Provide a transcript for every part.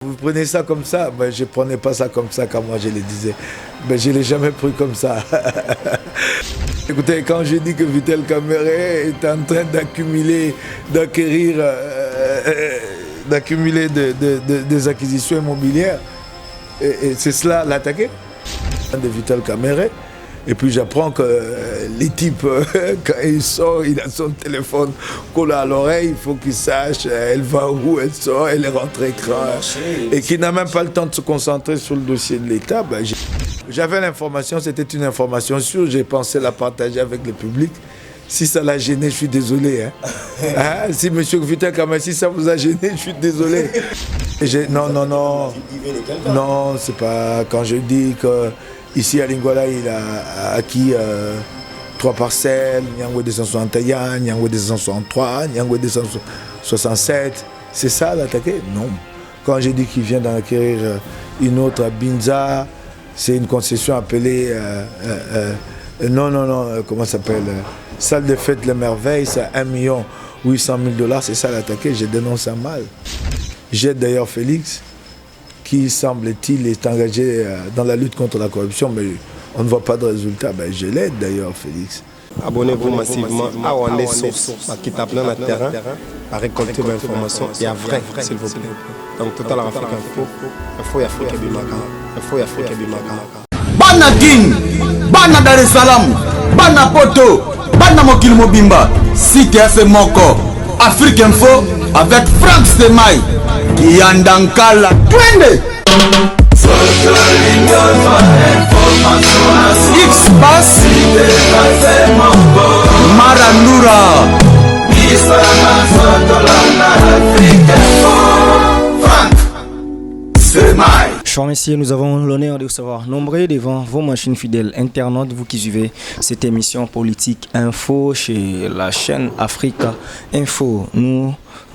Vous prenez ça comme ça, ben, je ne prenais pas ça comme ça quand moi je le disais. Ben, je ne l'ai jamais pris comme ça. Écoutez, quand je dis que Vital Kamerhe est en train d'accumuler, d'accumuler des acquisitions immobilières, et c'est cela l'attaquer de Vital Kamerhe. Et puis j'apprends que les types, quand il sort, il a son téléphone collé à l'oreille, il faut qu'il sache, elle va où, elle sort, elle est rentrée quand. Et qu'il n'a même pas le temps de se concentrer sur le dossier de l'État. Ben, j'avais l'information, c'était une information sûre, j'ai pensé la partager avec le public. Si ça l'a gêné, je suis désolé. Hein? Si M. Vital Kamerhe, si ça vous a gêné, je suis désolé. Non, c'est pas quand je dis que ici à Lingala, il a acquis 3 parcelles, Nyangwe 261, Nyangwe 263, Nyangwe 267. C'est ça l'attaquer? Non. Quand j'ai dit qu'il vient d'en acquérir une autre à Binza, c'est une concession appelée... comment ça s'appelle? Salle de fête Les Merveilles, c'est 1 800 000 $, c'est ça l'attaquer, j'ai dénoncé mal. J'aide d'ailleurs Félix, qui semble-t-il est engagé dans la lutte contre la corruption, mais on ne voit pas de résultat. Ben, je l'aide d'ailleurs, Félix. Abonnez-vous massivement à Wandé Source, qui tape dans le terrain, à récolter l'information et à vrai, s'il vous plaît. Donc, Total Afrique Info, Info Afrique Bimaka, Info Afrique Bimaka. Bana Guine, Bana Dar es Salaam, Bana Poto, Bana Mokil Mobimba, Site FM Moko, Afrique Info avec Franck Semaï. Yandankala twende X-Bass Marandura Franck Semaï. Chers messieurs, nous avons l'honneur de vous savoir nombreux devant vos machines fidèles internautes, vous qui suivez cette émission politique info chez la chaîne Africa Info.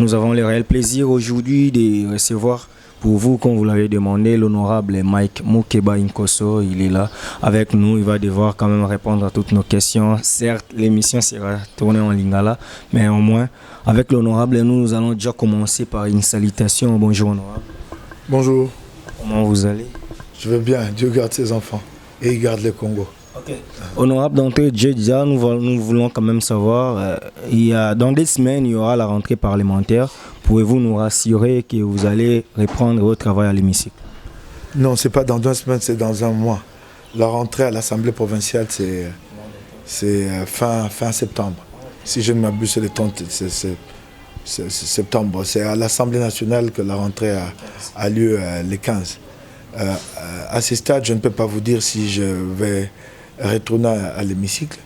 Nous avons le réel plaisir aujourd'hui de recevoir pour vous, comme vous l'avez demandé, l'honorable Mike Mukeba Inkosso. Il est là avec nous, il va devoir quand même répondre à toutes nos questions. Certes, l'émission sera tournée en lingala, mais au moins, avec l'honorable, nous allons déjà commencer par une salutation. Bonjour honorable. Bonjour. Comment vous allez? Je vais bien, Dieu garde ses enfants et il garde le Congo. Okay. Honorable d'entrée de jeu, déjà, nous voulons quand même savoir, dans des semaines, il y aura la rentrée parlementaire. Pouvez-vous nous rassurer que vous allez reprendre votre travail à l'hémicycle? Non, ce n'est pas dans 2 semaines, c'est dans 1 mois. La rentrée à l'Assemblée provinciale, c'est fin septembre. Si je ne m'abuse, c'est le 30 septembre. C'est à l'Assemblée nationale que la rentrée a lieu le 15. À ce stade, je ne peux pas vous dire si je vais retourner à l'hémicycle.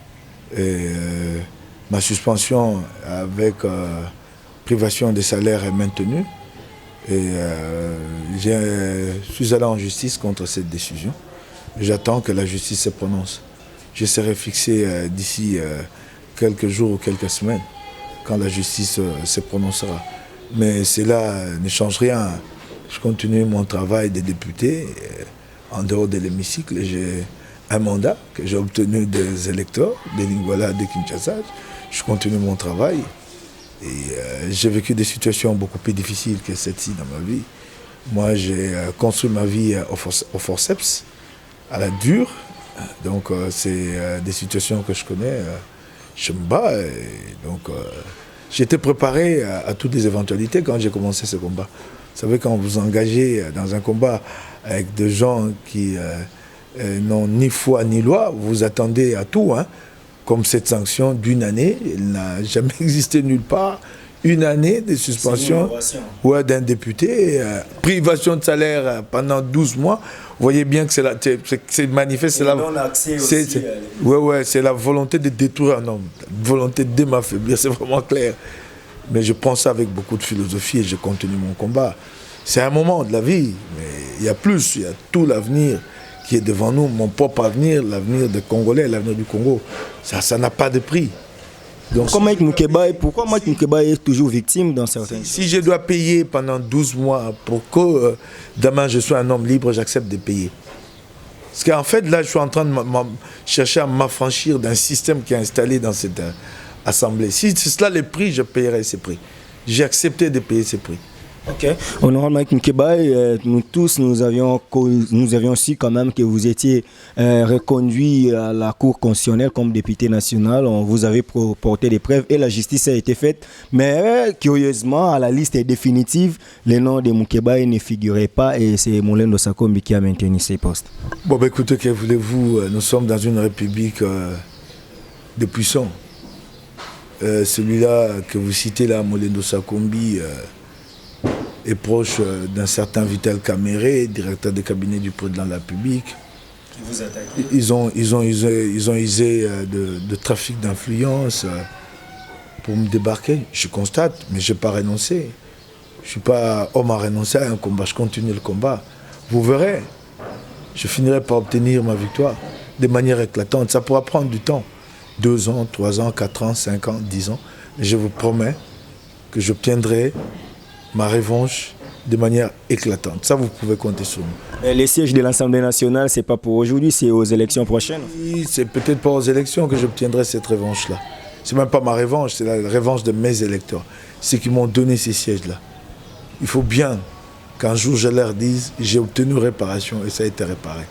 Ma suspension avec privation de salaire est maintenue. Je suis allé en justice contre cette décision. J'attends que la justice se prononce. Je serai fixé d'ici quelques jours ou quelques semaines quand la justice se prononcera. Mais cela ne change rien. Je continue mon travail de député en dehors de l'hémicycle. J'ai un mandat que j'ai obtenu des électeurs de Lingala, de Kinshasa. Je continue mon travail. Et j'ai vécu des situations beaucoup plus difficiles que celle-ci dans ma vie. Moi, j'ai construit ma vie au forceps, à la dure. Donc, c'est des situations que je connais. Je me bats. Donc, j'étais préparé à toutes les éventualités quand j'ai commencé ce combat. Vous savez, quand vous engagez dans un combat avec des gens qui n'ont ni foi ni loi, vous attendez à tout, hein. Comme cette sanction d'1 année, elle n'a jamais existé nulle part. 1 année de suspension d'un député, privation de salaire pendant 12 mois. Vous voyez bien que c'est manifeste. C'est la volonté de détruire un homme, la volonté de m'affaiblir, c'est vraiment clair. Mais je prends ça avec beaucoup de philosophie et je continue mon combat. C'est un moment de la vie, mais il y a plus, il y a tout l'avenir qui est devant nous, mon propre avenir, l'avenir des Congolais, l'avenir du Congo. Ça n'a pas de prix. Donc, pourquoi Mike Mukeba est toujours victime dans certains... Si je dois payer pendant 12 mois pour que demain je sois un homme libre, j'accepte de payer. Parce qu'en fait, là, je suis en train de chercher à m'affranchir d'un système qui est installé dans cette assemblée. Si c'est cela le prix, je paierai ces prix. J'ai accepté de payer ces prix. Ok. Honorable Mike Mkebaye, nous tous, nous avions su quand même que vous étiez reconduit à la Cour constitutionnelle comme député national. On vous avait porté des preuves et la justice a été faite. Mais curieusement, à la liste définitive, le nom de Mkebaye ne figurait pas et c'est Molendo Sakombi qui a maintenu ses postes. Bon, écoutez, que voulez-vous, nous sommes dans une république de puissants. Celui-là que vous citez là, Molendo Sakombi, est proche d'un certain Vital Kamere, directeur de cabinet du président de la République. Qui vous attaquent. Ils ont usé de trafic d'influence pour me débarquer. Je constate, mais je n'ai pas renoncé. Je ne suis pas homme à renoncer à un combat, je continue le combat. Vous verrez, je finirai par obtenir ma victoire de manière éclatante. Ça pourra prendre du temps. 2 ans, 3 ans, 4 ans, 5 ans, 10 ans. Mais je vous promets que j'obtiendrai ma revanche de manière éclatante. Ça, vous pouvez compter sur nous. Les sièges de l'Assemblée nationale, ce n'est pas pour aujourd'hui, c'est aux élections prochaines. Oui, c'est peut-être pas aux élections que j'obtiendrai cette revanche-là. Ce n'est même pas ma revanche, c'est la revanche de mes électeurs. Ceux qui m'ont donné ces sièges-là. Il faut bien qu'un jour je leur dise j'ai obtenu réparation et ça a été réparé.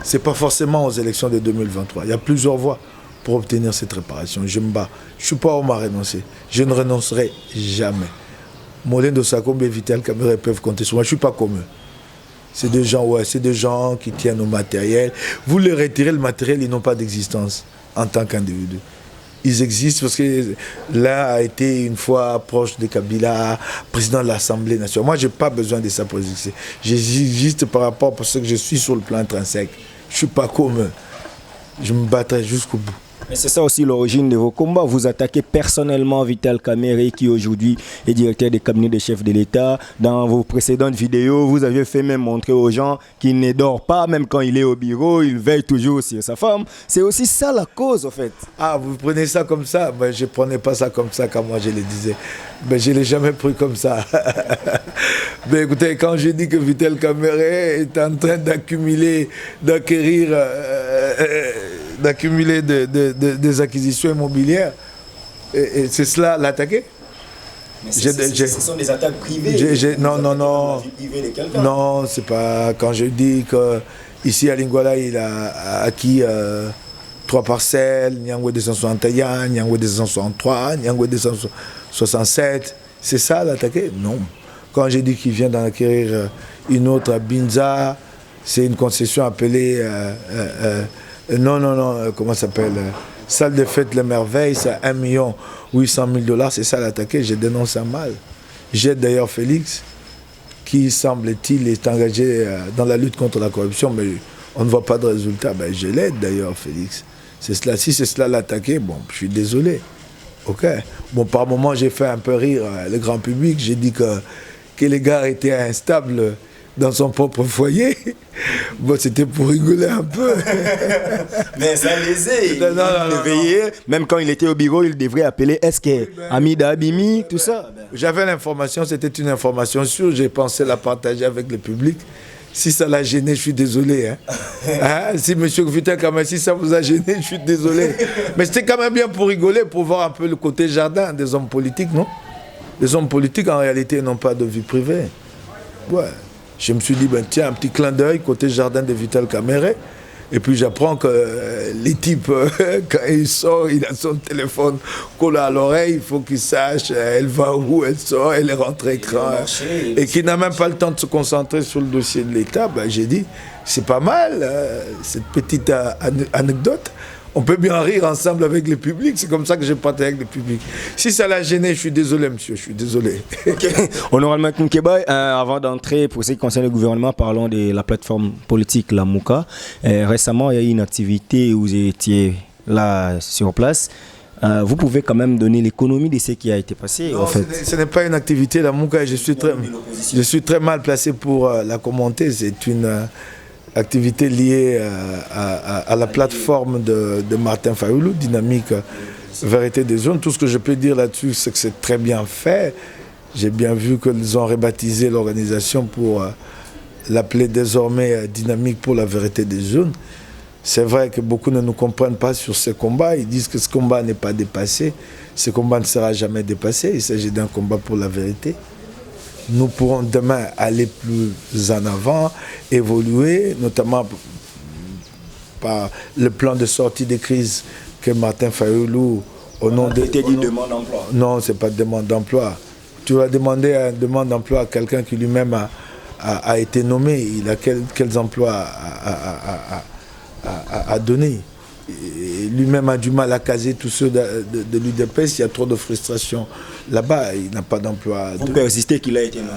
Ce n'est pas forcément aux élections de 2023. Il y a plusieurs voies pour obtenir cette réparation. Je me bats. Je ne suis pas homme à renoncer. Je ne renoncerai jamais. Molendo Sakombi et Vital Kamere peuvent compter sur moi. Je ne suis pas comme eux. C'est des gens qui tiennent au matériel. Vous leur retirez le matériel, ils n'ont pas d'existence en tant qu'individu. Ils existent parce que l'un a été une fois proche de Kabila, président de l'Assemblée nationale. Moi, je n'ai pas besoin de ça pour exister. J'existe par rapport à ce que je suis sur le plan intrinsèque. Je ne suis pas comme eux. Je me battrai jusqu'au bout. Mais c'est ça aussi l'origine de vos combats. Vous attaquez personnellement Vital Kamere qui aujourd'hui est directeur des cabinets des chefs de l'État. Dans vos précédentes vidéos, vous aviez fait même montrer aux gens qu'il ne dort pas, même quand il est au bureau, il veille toujours sur sa femme. C'est aussi ça la cause en fait. Ah, vous prenez ça comme ça? Ben, je ne prenais pas ça comme ça quand moi je le disais. Ben, je ne l'ai jamais pris comme ça. Ben, écoutez, quand je dis que Vital Kamere est en train d'accumuler des acquisitions immobilières, et c'est cela l'attaquer? Ce sont des attaques privées. Non, c'est pas. Quand je dis qu'ici à Lingwala, il a acquis 3 parcelles, Nyangwe 261, Nyangwe 263, Nyangwe 267, c'est ça l'attaquer? Non. Quand j'ai dit qu'il vient d'en acquérir une autre à Binza, c'est une concession appelée. Comment ça s'appelle? Salle de fête Les Merveilles, c'est 1 800 000 $, c'est ça l'attaquer, je dénonce ça mal. J'aide d'ailleurs Félix, qui semble-t-il est engagé dans la lutte contre la corruption, mais on ne voit pas de résultat. Ben, je l'aide d'ailleurs Félix. C'est cela, si c'est cela l'attaquer, bon, je suis désolé. Ok. Bon, par moment, j'ai fait un peu rire le grand public, j'ai dit que les gars étaient instables dans son propre foyer. Bon, c'était pour rigoler un peu. Mais ça lésait. Il veillait. Même quand il était au bureau, il devrait appeler Amida Abimi, tout ça. J'avais l'information, c'était une information sûre. J'ai pensé la partager avec le public. Si ça l'a gêné, je suis désolé. Si M. Vital Kamere, si ça vous a gêné, je suis désolé. Mais c'était quand même bien pour rigoler, pour voir un peu le côté jardin des hommes politiques, non? Les hommes politiques, en réalité, n'ont pas de vie privée. Ouais. Je me suis dit, ben, tiens, un petit clin d'œil côté jardin de Vital Kamere. Et puis j'apprends que les types, quand il sort, il a son téléphone collé à l'oreille, il faut qu'il sache, elle va où, elle sort, elle est rentrée écran. Et qu'il n'a même pas le temps de se concentrer sur le dossier de l'État. Ben, j'ai dit, c'est pas mal, cette petite anecdote. On peut bien rire ensemble avec le public, c'est comme ça que j'ai parlé avec le public. Si ça l'a gêné, je suis désolé, monsieur, je suis désolé. Okay. Honorable Mike Mkebaye, avant d'entrer pour ce qui concerne le gouvernement, parlons de la plateforme politique, la Mouka. Récemment, il y a eu une activité où vous étiez là sur place. Vous pouvez quand même donner l'économie de ce qui a été passé. Non, en fait. Ce n'est pas une activité, la Mouka, je suis très mal placé pour la commenter. C'est une activité liée à la plateforme de Martin Fayoulou, Dynamique Vérité des Zones. Tout ce que je peux dire là-dessus, c'est que c'est très bien fait. J'ai bien vu qu'ils ont rebaptisé l'organisation pour l'appeler désormais Dynamique pour la Vérité des Zones. C'est vrai que beaucoup ne nous comprennent pas sur ce combat. Ils disent que ce combat n'est pas dépassé. Ce combat ne sera jamais dépassé. Il s'agit d'un combat pour la vérité. nous pourrons demain aller plus en avant, évoluer, notamment par le plan de sortie des crises que Martin Fayoulou, au nom de... C'était une demande d'emploi. Non, ce n'est pas de demande d'emploi. Tu vas demander une demande d'emploi à quelqu'un qui lui-même a été nommé. Il a quels emplois à donner. Lui-même a du mal à caser tous ceux de l'UDPS. Il y a trop de frustration là-bas. Il n'a pas d'emploi. Vous persistez qu'il a été nommé.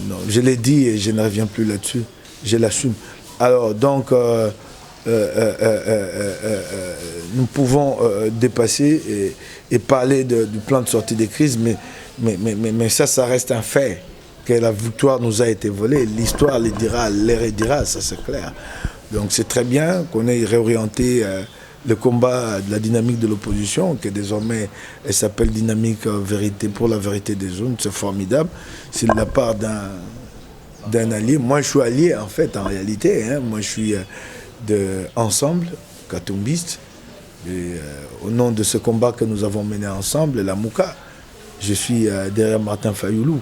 Non, je l'ai dit et je ne reviens plus là-dessus. Je l'assume. Alors, donc... nous pouvons dépasser et parler du plan de sortie des crises, mais ça reste un fait, que la victoire nous a été volée. L'histoire les redira, ça c'est clair. Donc c'est très bien qu'on ait réorienté le combat de la dynamique de l'opposition, que désormais elle s'appelle dynamique vérité pour la vérité des zones. C'est formidable. C'est de la part d'un allié. Moi je suis allié en fait, en réalité. Moi je suis... de Ensemble, Katumbiste, au nom de ce combat que nous avons mené ensemble, la Mouka, je suis derrière Martin Fayoulou.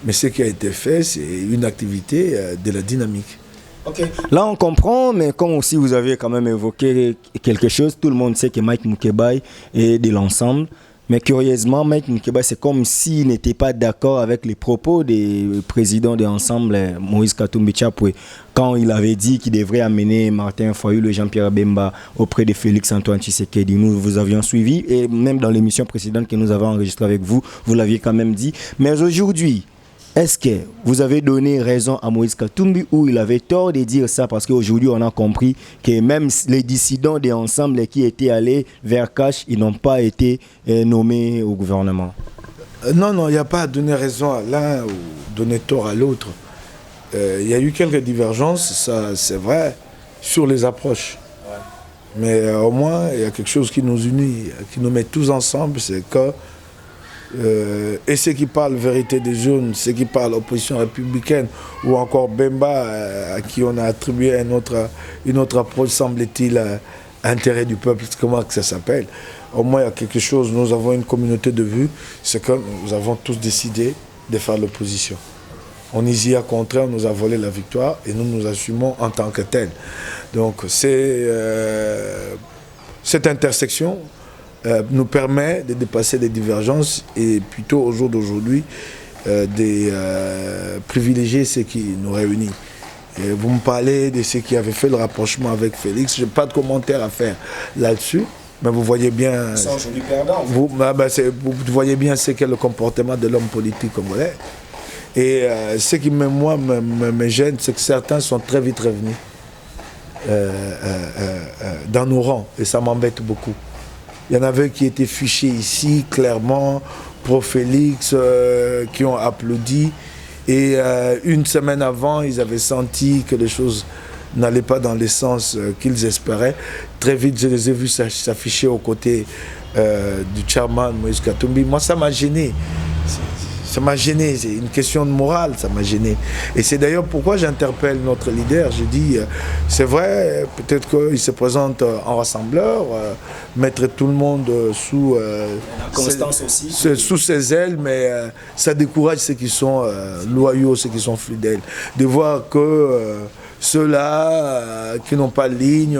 Mais ce qui a été fait, c'est une activité de la dynamique. Okay. Là, on comprend, mais comme aussi vous avez quand même évoqué quelque chose, tout le monde sait que Mike Moukebaye est de l'Ensemble. Mais curieusement, Mike Moukebaye, c'est comme s'il n'était pas d'accord avec les propos des présidents de l'Ensemble, Moïse Katumbi Chapwe, quand il avait dit qu'il devrait amener Martin Fayoulou et Jean-Pierre Bemba auprès de Félix-Antoine Tshisekedi. Nous vous avions suivi, et même dans l'émission précédente que nous avons enregistrée avec vous, vous l'aviez quand même dit. Mais aujourd'hui, est-ce que vous avez donné raison à Moïse Katumbi ou il avait tort de dire ça? Parce qu'aujourd'hui, on a compris que même les dissidents des Ensembles qui étaient allés vers Cash, ils n'ont pas été nommés au gouvernement. Non, il n'y a pas à donner raison à l'un ou donner tort à l'autre. Il y a eu quelques divergences, ça c'est vrai, sur les approches. Ouais. Mais au moins, il y a quelque chose qui nous unit, qui nous met tous ensemble, c'est que et ceux qui parlent vérité des jeunes, ceux qui parlent opposition républicaine, ou encore Bemba, à qui on a attribué une autre approche, semble-t-il, intérêt du peuple, comment que ça s'appelle. Au moins, il y a quelque chose, nous avons une communauté de vues, c'est que nous avons tous décidé de faire l'opposition. On y a contraire, on nous a volé la victoire et nous nous assumons en tant que tel. Donc, cette intersection nous permet de dépasser les divergences et plutôt au jour d'aujourd'hui de privilégier ce qui nous réunit. Et vous me parlez de ceux qui avaient fait le rapprochement avec Félix. Je n'ai pas de commentaire à faire là-dessus, mais vous voyez bien... Vous voyez bien ce qu'est le comportement de l'homme politique congolais. Et ce qui me gêne, c'est que certains sont très vite revenus dans nos rangs et ça m'embête beaucoup. Il y en avait qui étaient fichés ici, clairement, pro-Félix, qui ont applaudi. Et une semaine avant, ils avaient senti que les choses n'allaient pas dans le sens qu'ils espéraient. Très vite, je les ai vus s'afficher aux côtés du chairman Moïse Katumbi. Moi, ça m'a gêné. Ça m'a gêné, c'est une question de morale, ça m'a gêné. Et c'est d'ailleurs pourquoi j'interpelle notre leader. Je dis, c'est vrai, peut-être qu'il se présente en rassembleur, mettre tout le monde sous ses ailes, mais ça décourage ceux qui sont loyaux, ceux qui sont fidèles. De voir que ceux-là qui n'ont pas de ligne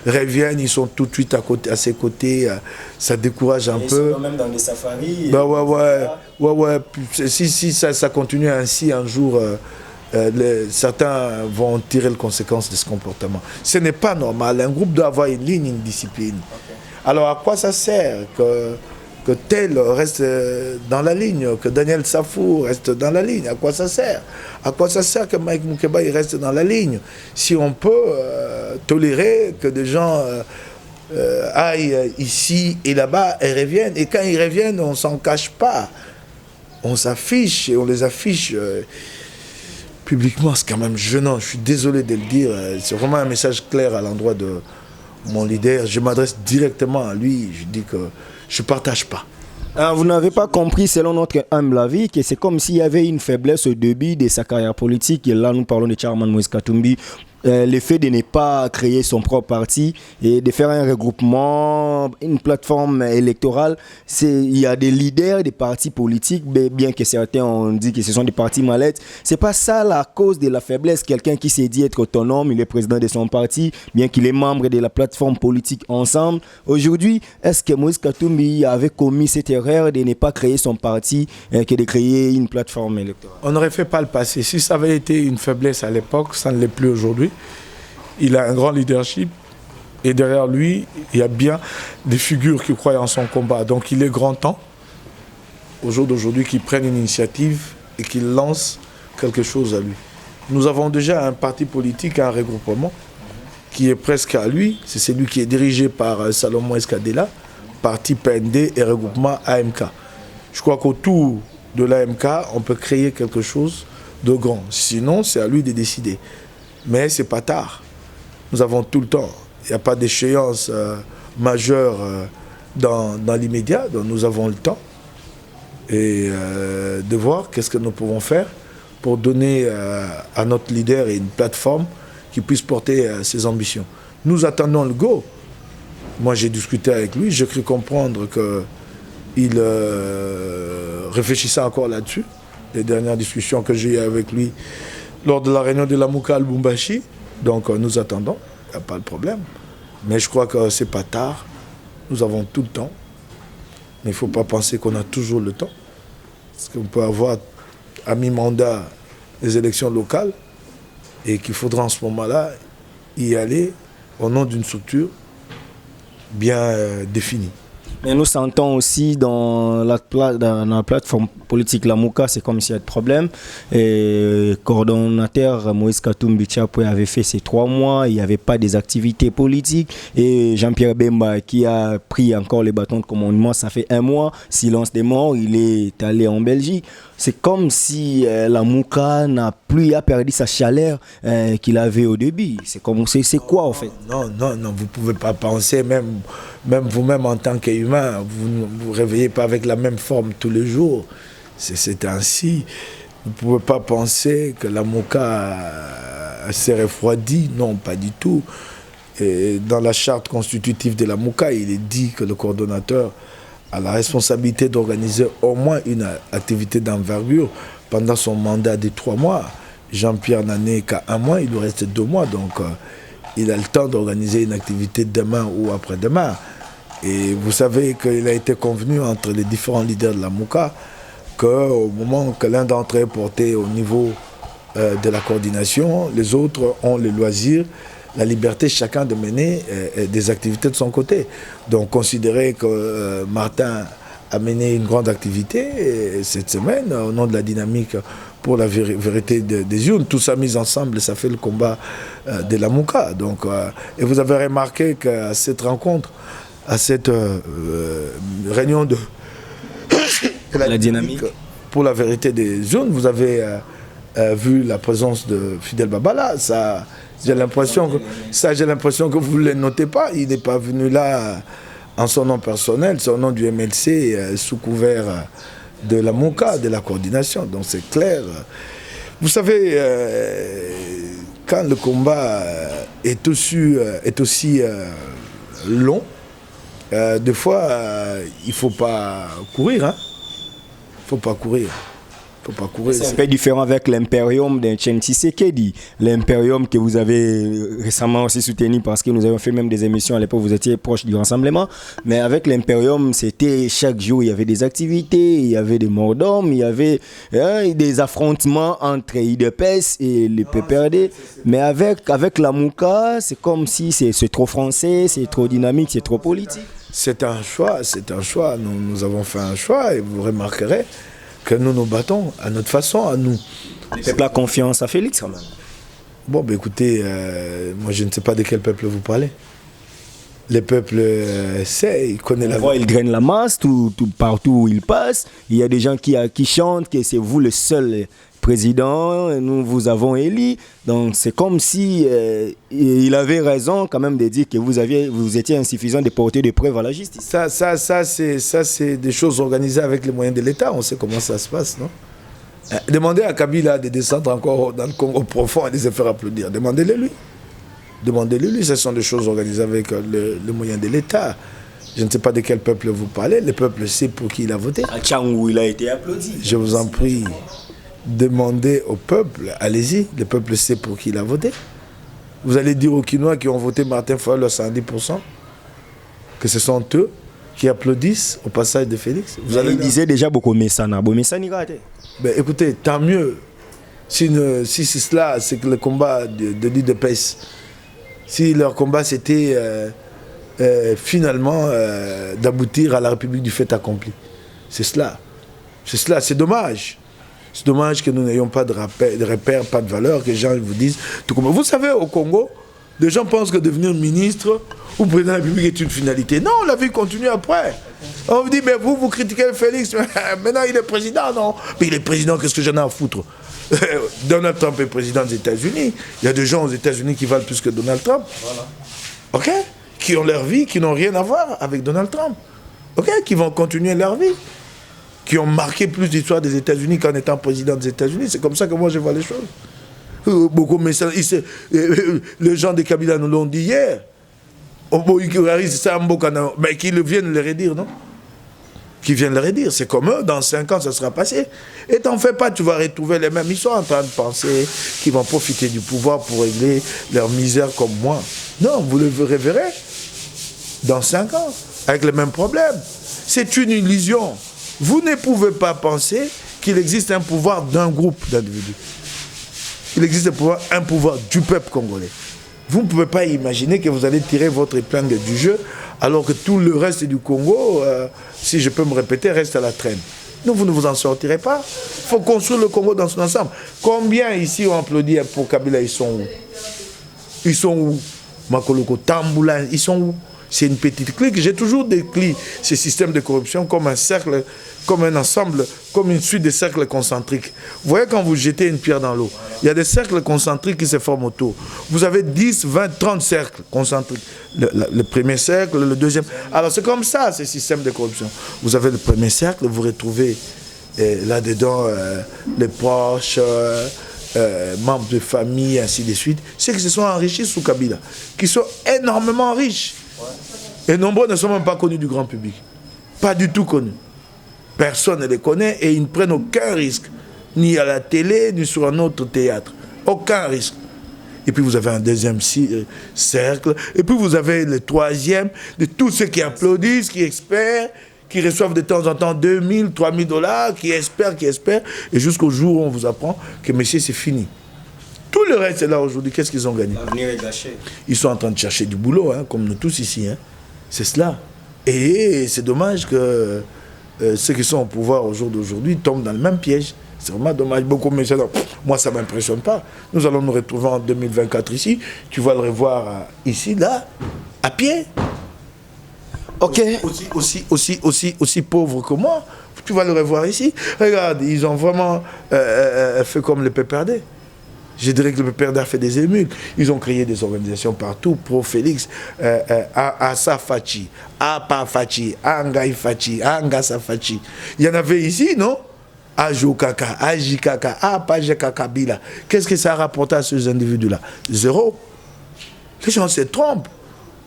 reviennent, ils sont tout de suite à ses côtés, ça décourage un peu. Ils sont même dans des safaris. Ouais. Si ça continue ainsi, un jour, certains vont tirer les conséquences de ce comportement. Ce n'est pas normal. Un groupe doit avoir une ligne, une discipline. Okay. Alors à quoi ça sert que tel reste dans la ligne, que Daniel Safou reste dans la ligne? À quoi ça sert? À quoi ça sert que Mike Moukebaye reste dans la ligne? Si on peut tolérer que des gens aillent ici et là-bas et reviennent. Et quand ils reviennent, on ne s'en cache pas. On s'affiche et on les affiche publiquement. C'est quand même gênant. Je suis désolé de le dire. C'est vraiment un message clair à l'endroit de mon leader. Je m'adresse directement à lui. Je dis que je ne partage pas. Alors, vous n'avez pas compris, selon notre humble avis, que c'est comme s'il y avait une faiblesse au début de sa carrière politique. Et là, nous parlons de Chairman Moïse Katumbi. le fait de ne pas créer son propre parti et de faire un regroupement, une plateforme électorale, il y a des leaders des partis politiques, bien que certains ont dit que ce sont des partis mallettes. C'est pas ça la cause de la faiblesse. Quelqu'un qui s'est dit être autonome, il est président de son parti, bien qu'il est membre de la plateforme politique Ensemble. Aujourd'hui, est-ce que Moïse Katumbi avait commis cette erreur de ne pas créer son parti que de créer une plateforme électorale? On n'aurait fait pas le passé. Si ça avait été une faiblesse à l'époque, ça ne l'est plus aujourd'hui. Il a un grand leadership et derrière lui, il y a bien des figures qui croient en son combat. Donc il est grand temps, au jour d'aujourd'hui, qu'il prenne une initiative et qu'il lance quelque chose à lui. Nous avons déjà un parti politique, un regroupement, qui est presque à lui. C'est celui qui est dirigé par Salomon Escadela, parti PND et regroupement AMK. Je crois qu'autour de l'AMK, on peut créer quelque chose de grand. Sinon, c'est à lui de décider. Mais ce n'est pas tard. Nous avons tout le temps. Il n'y a pas d'échéance majeure dans l'immédiat. Donc nous avons le temps et de voir qu'est-ce que nous pouvons faire pour donner à notre leader une plateforme qui puisse porter ses ambitions. Nous attendons le go. Moi, j'ai discuté avec lui. J'ai cru comprendre qu'il réfléchissait encore là-dessus. Les dernières discussions que j'ai eues avec lui lors de la réunion de la Mouka à Lubumbashi. Donc nous attendons, il n'y a pas de problème. Mais je crois que ce n'est pas tard. Nous avons tout le temps. Mais il ne faut pas penser qu'on a toujours le temps. Parce qu'on peut avoir à mi-mandat les élections locales et qu'il faudra en ce moment-là y aller au nom d'une structure bien définie. Mais nous sentons aussi dans la plateforme politique La Mouka, c'est comme s'il y a de problème. Et coordonnateur Moïse Katumbi Tchapoué avait fait ces 3 mois, il n'y avait pas des activités politiques. Et Jean-Pierre Bemba qui a pris encore les bâtons de commandement, ça fait 1 mois, silence des morts, il est allé en Belgique. C'est comme si La Mouka a perdu sa chaleur qu'il avait au début. C'est quoi en fait? Non, vous ne pouvez pas penser, même vous-même en tant qu'humain, vous ne vous réveillez pas avec la même forme tous les jours. C'est ainsi. Vous ne pouvez pas penser que La Mouka s'est refroidi. Non, pas du tout. Et dans la charte constitutive de La Mouka, il est dit que le coordonnateur a la responsabilité d'organiser au moins une activité d'envergure pendant son mandat de 3 mois. Jean-Pierre n'en est qu'à 1 mois, il lui reste 2 mois, donc il a le temps d'organiser une activité demain ou après-demain. Et vous savez qu'il a été convenu entre les différents leaders de La Mouka qu'au moment que l'un d'entre eux est porté au niveau de la coordination, les autres ont le loisir, la liberté chacun de mener des activités de son côté. Donc considérer que Martin a mené une grande activité cette semaine au nom de la dynamique pour la vérité des urnes, tout ça mis ensemble, ça fait le combat de La Mouka. Donc, et vous avez remarqué qu'à cette rencontre, à cette réunion de la dynamique pour la vérité des urnes, vous avez vu la présence de Fidel Babala. Ça, j'ai l'impression que vous ne le notez pas. Il n'est pas venu là en son nom personnel, c'est au nom du MLC sous couvert de La Mouka, de la coordination. Donc c'est clair. Vous savez, quand le combat est aussi long, des fois, il ne faut pas courir. Hein. Il ne faut pas courir. C'est un peu différent avec l'Imperium d'un Chen Tshisekedi. L'Imperium que vous avez récemment aussi soutenu parce que nous avons fait même des émissions à l'époque, vous étiez proche du rassemblement. Mais avec l'Imperium, c'était chaque jour, il y avait des activités, il y avait des morts d'hommes, il y avait des affrontements entre IDPS et le PPRD. Mais avec La Mouka, c'est comme si c'est trop français, c'est trop dynamique, c'est trop politique. C'est un choix. Nous avons fait un choix et vous remarquerez que nous nous battons à notre façon, à nous. Le peuple a confiance à Félix quand même. Bon, écoutez, moi je ne sais pas de quel peuple vous parlez. Le peuple sait, il connaît il graine la masse partout où il passe. Il y a des gens qui chantent que c'est vous le seul président, nous vous avons élu. Donc c'est comme si il avait raison quand même de dire que vous étiez insuffisant de porter des preuves à la justice. Ça c'est des choses organisées avec les moyens de l'État. On sait comment ça se passe, non? Demandez à Kabila de descendre encore dans le Congo profond et de se faire applaudir. Demandez-le lui. Demandez-le lui, ce sont des choses organisées avec le moyen de l'État. Je ne sais pas de quel peuple vous parlez. Le peuple sait pour qui il a voté. À Tchangou, il a été applaudi. Je vous en prie, demandez au peuple, allez-y, le peuple sait pour qui il a voté. Vous allez dire aux Quinois qui ont voté Martin Fayulu à 110% que ce sont eux qui applaudissent au passage de Félix. Il disait déjà beaucoup Messana. Ben, écoutez, tant mieux. Si c'est cela, c'est que le combat de l'UDPS, si leur combat c'était finalement d'aboutir à la République du fait accompli. C'est cela. C'est cela, c'est dommage. C'est dommage que nous n'ayons pas de repères, pas de valeur, que les gens vous disent tout comme. Vous savez, au Congo, les gens pensent que devenir ministre ou président de la République est une finalité. Non, la vie continue après. On vous dit, mais vous critiquez Félix, maintenant il est président, non? Mais il est président, qu'est-ce que j'en ai à foutre? Donald Trump est président des États-Unis. Il y a des gens aux États-Unis qui valent plus que Donald Trump. Voilà. OK? Qui ont leur vie, qui n'ont rien à voir avec Donald Trump. OK? Qui vont continuer leur vie. Qui ont marqué plus d'histoire des États-Unis qu'en étant président des États-Unis. C'est comme ça que moi je vois les choses. Beaucoup, mais ça, les gens de Kabila nous l'ont dit hier. Mais qu'ils viennent le redire, non? Qui viennent le redire. C'est comme eux, dans 5 ans, ça sera passé. Et t'en fais pas, tu vas retrouver les mêmes. Ils sont en train de penser qu'ils vont profiter du pouvoir pour régler leur misère comme moi. Non, vous le reverrez dans 5 ans, avec les mêmes problèmes. C'est une illusion. Vous ne pouvez pas penser qu'il existe un pouvoir d'un groupe d'individus. Il existe un pouvoir du peuple congolais. Vous ne pouvez pas imaginer que vous allez tirer votre épingle du jeu alors que tout le reste du Congo, si je peux me répéter, reste à la traîne. Non, vous ne vous en sortirez pas. Il faut construire le Congo dans son ensemble. Combien ici ont applaudi pour Kabila? Ils sont où? Ils sont où? Makoloko, Tamboula, ils sont où? C'est une petite clique. J'ai toujours décrit ce système de corruption comme un cercle, comme un ensemble, comme une suite de cercles concentriques. Vous voyez quand vous jetez une pierre dans l'eau, il y a des cercles concentriques qui se forment autour. Vous avez 10, 20, 30 cercles concentriques. Le premier cercle, le deuxième. Alors c'est comme ça, ce système de corruption. Vous avez le premier cercle, vous retrouvez là-dedans les proches, membres de famille, ainsi de suite. Ceux qui se sont enrichis sous Kabila, qui sont énormément riches. Et nombreux ne sont même pas connus du grand public. Pas du tout connus. Personne ne les connaît et ils ne prennent aucun risque. Ni à la télé, ni sur un autre théâtre. Aucun risque. Et puis vous avez un deuxième cercle. Et puis vous avez le troisième de tous ceux qui applaudissent, qui espèrent, qui reçoivent de temps en temps 2 000, 3 000 $, qui espèrent. Et jusqu'au jour où on vous apprend que monsieur, c'est fini. Tout le reste est là aujourd'hui. Qu'est-ce qu'ils ont gagné? L'avenir est gâché. Ils sont en train de chercher du boulot, hein, comme nous tous ici. Hein. C'est cela. Et c'est dommage que ceux qui sont au pouvoir au jour d'aujourd'hui tombent dans le même piège. C'est vraiment dommage. Beaucoup mais moi, ça ne m'impressionne pas. Nous allons nous retrouver en 2024 ici. Tu vas le revoir ici, là, à pied. Ok. Aussi pauvre que moi. Tu vas le revoir ici. Regarde, ils ont vraiment fait comme le PPRD. Je dirais que le PPRD a fait des émules. Ils ont créé des organisations partout, pro-Félix, Asa Fachi, Apa Fachi, Angaï Fachi, Angasa Fachi. Il y en avait ici, non? Ajo Kaka, Aji Kaka, Apa Kaka Bila. Qu'est-ce que ça a rapporté à ces individus-là? Zéro. Les gens se trompent.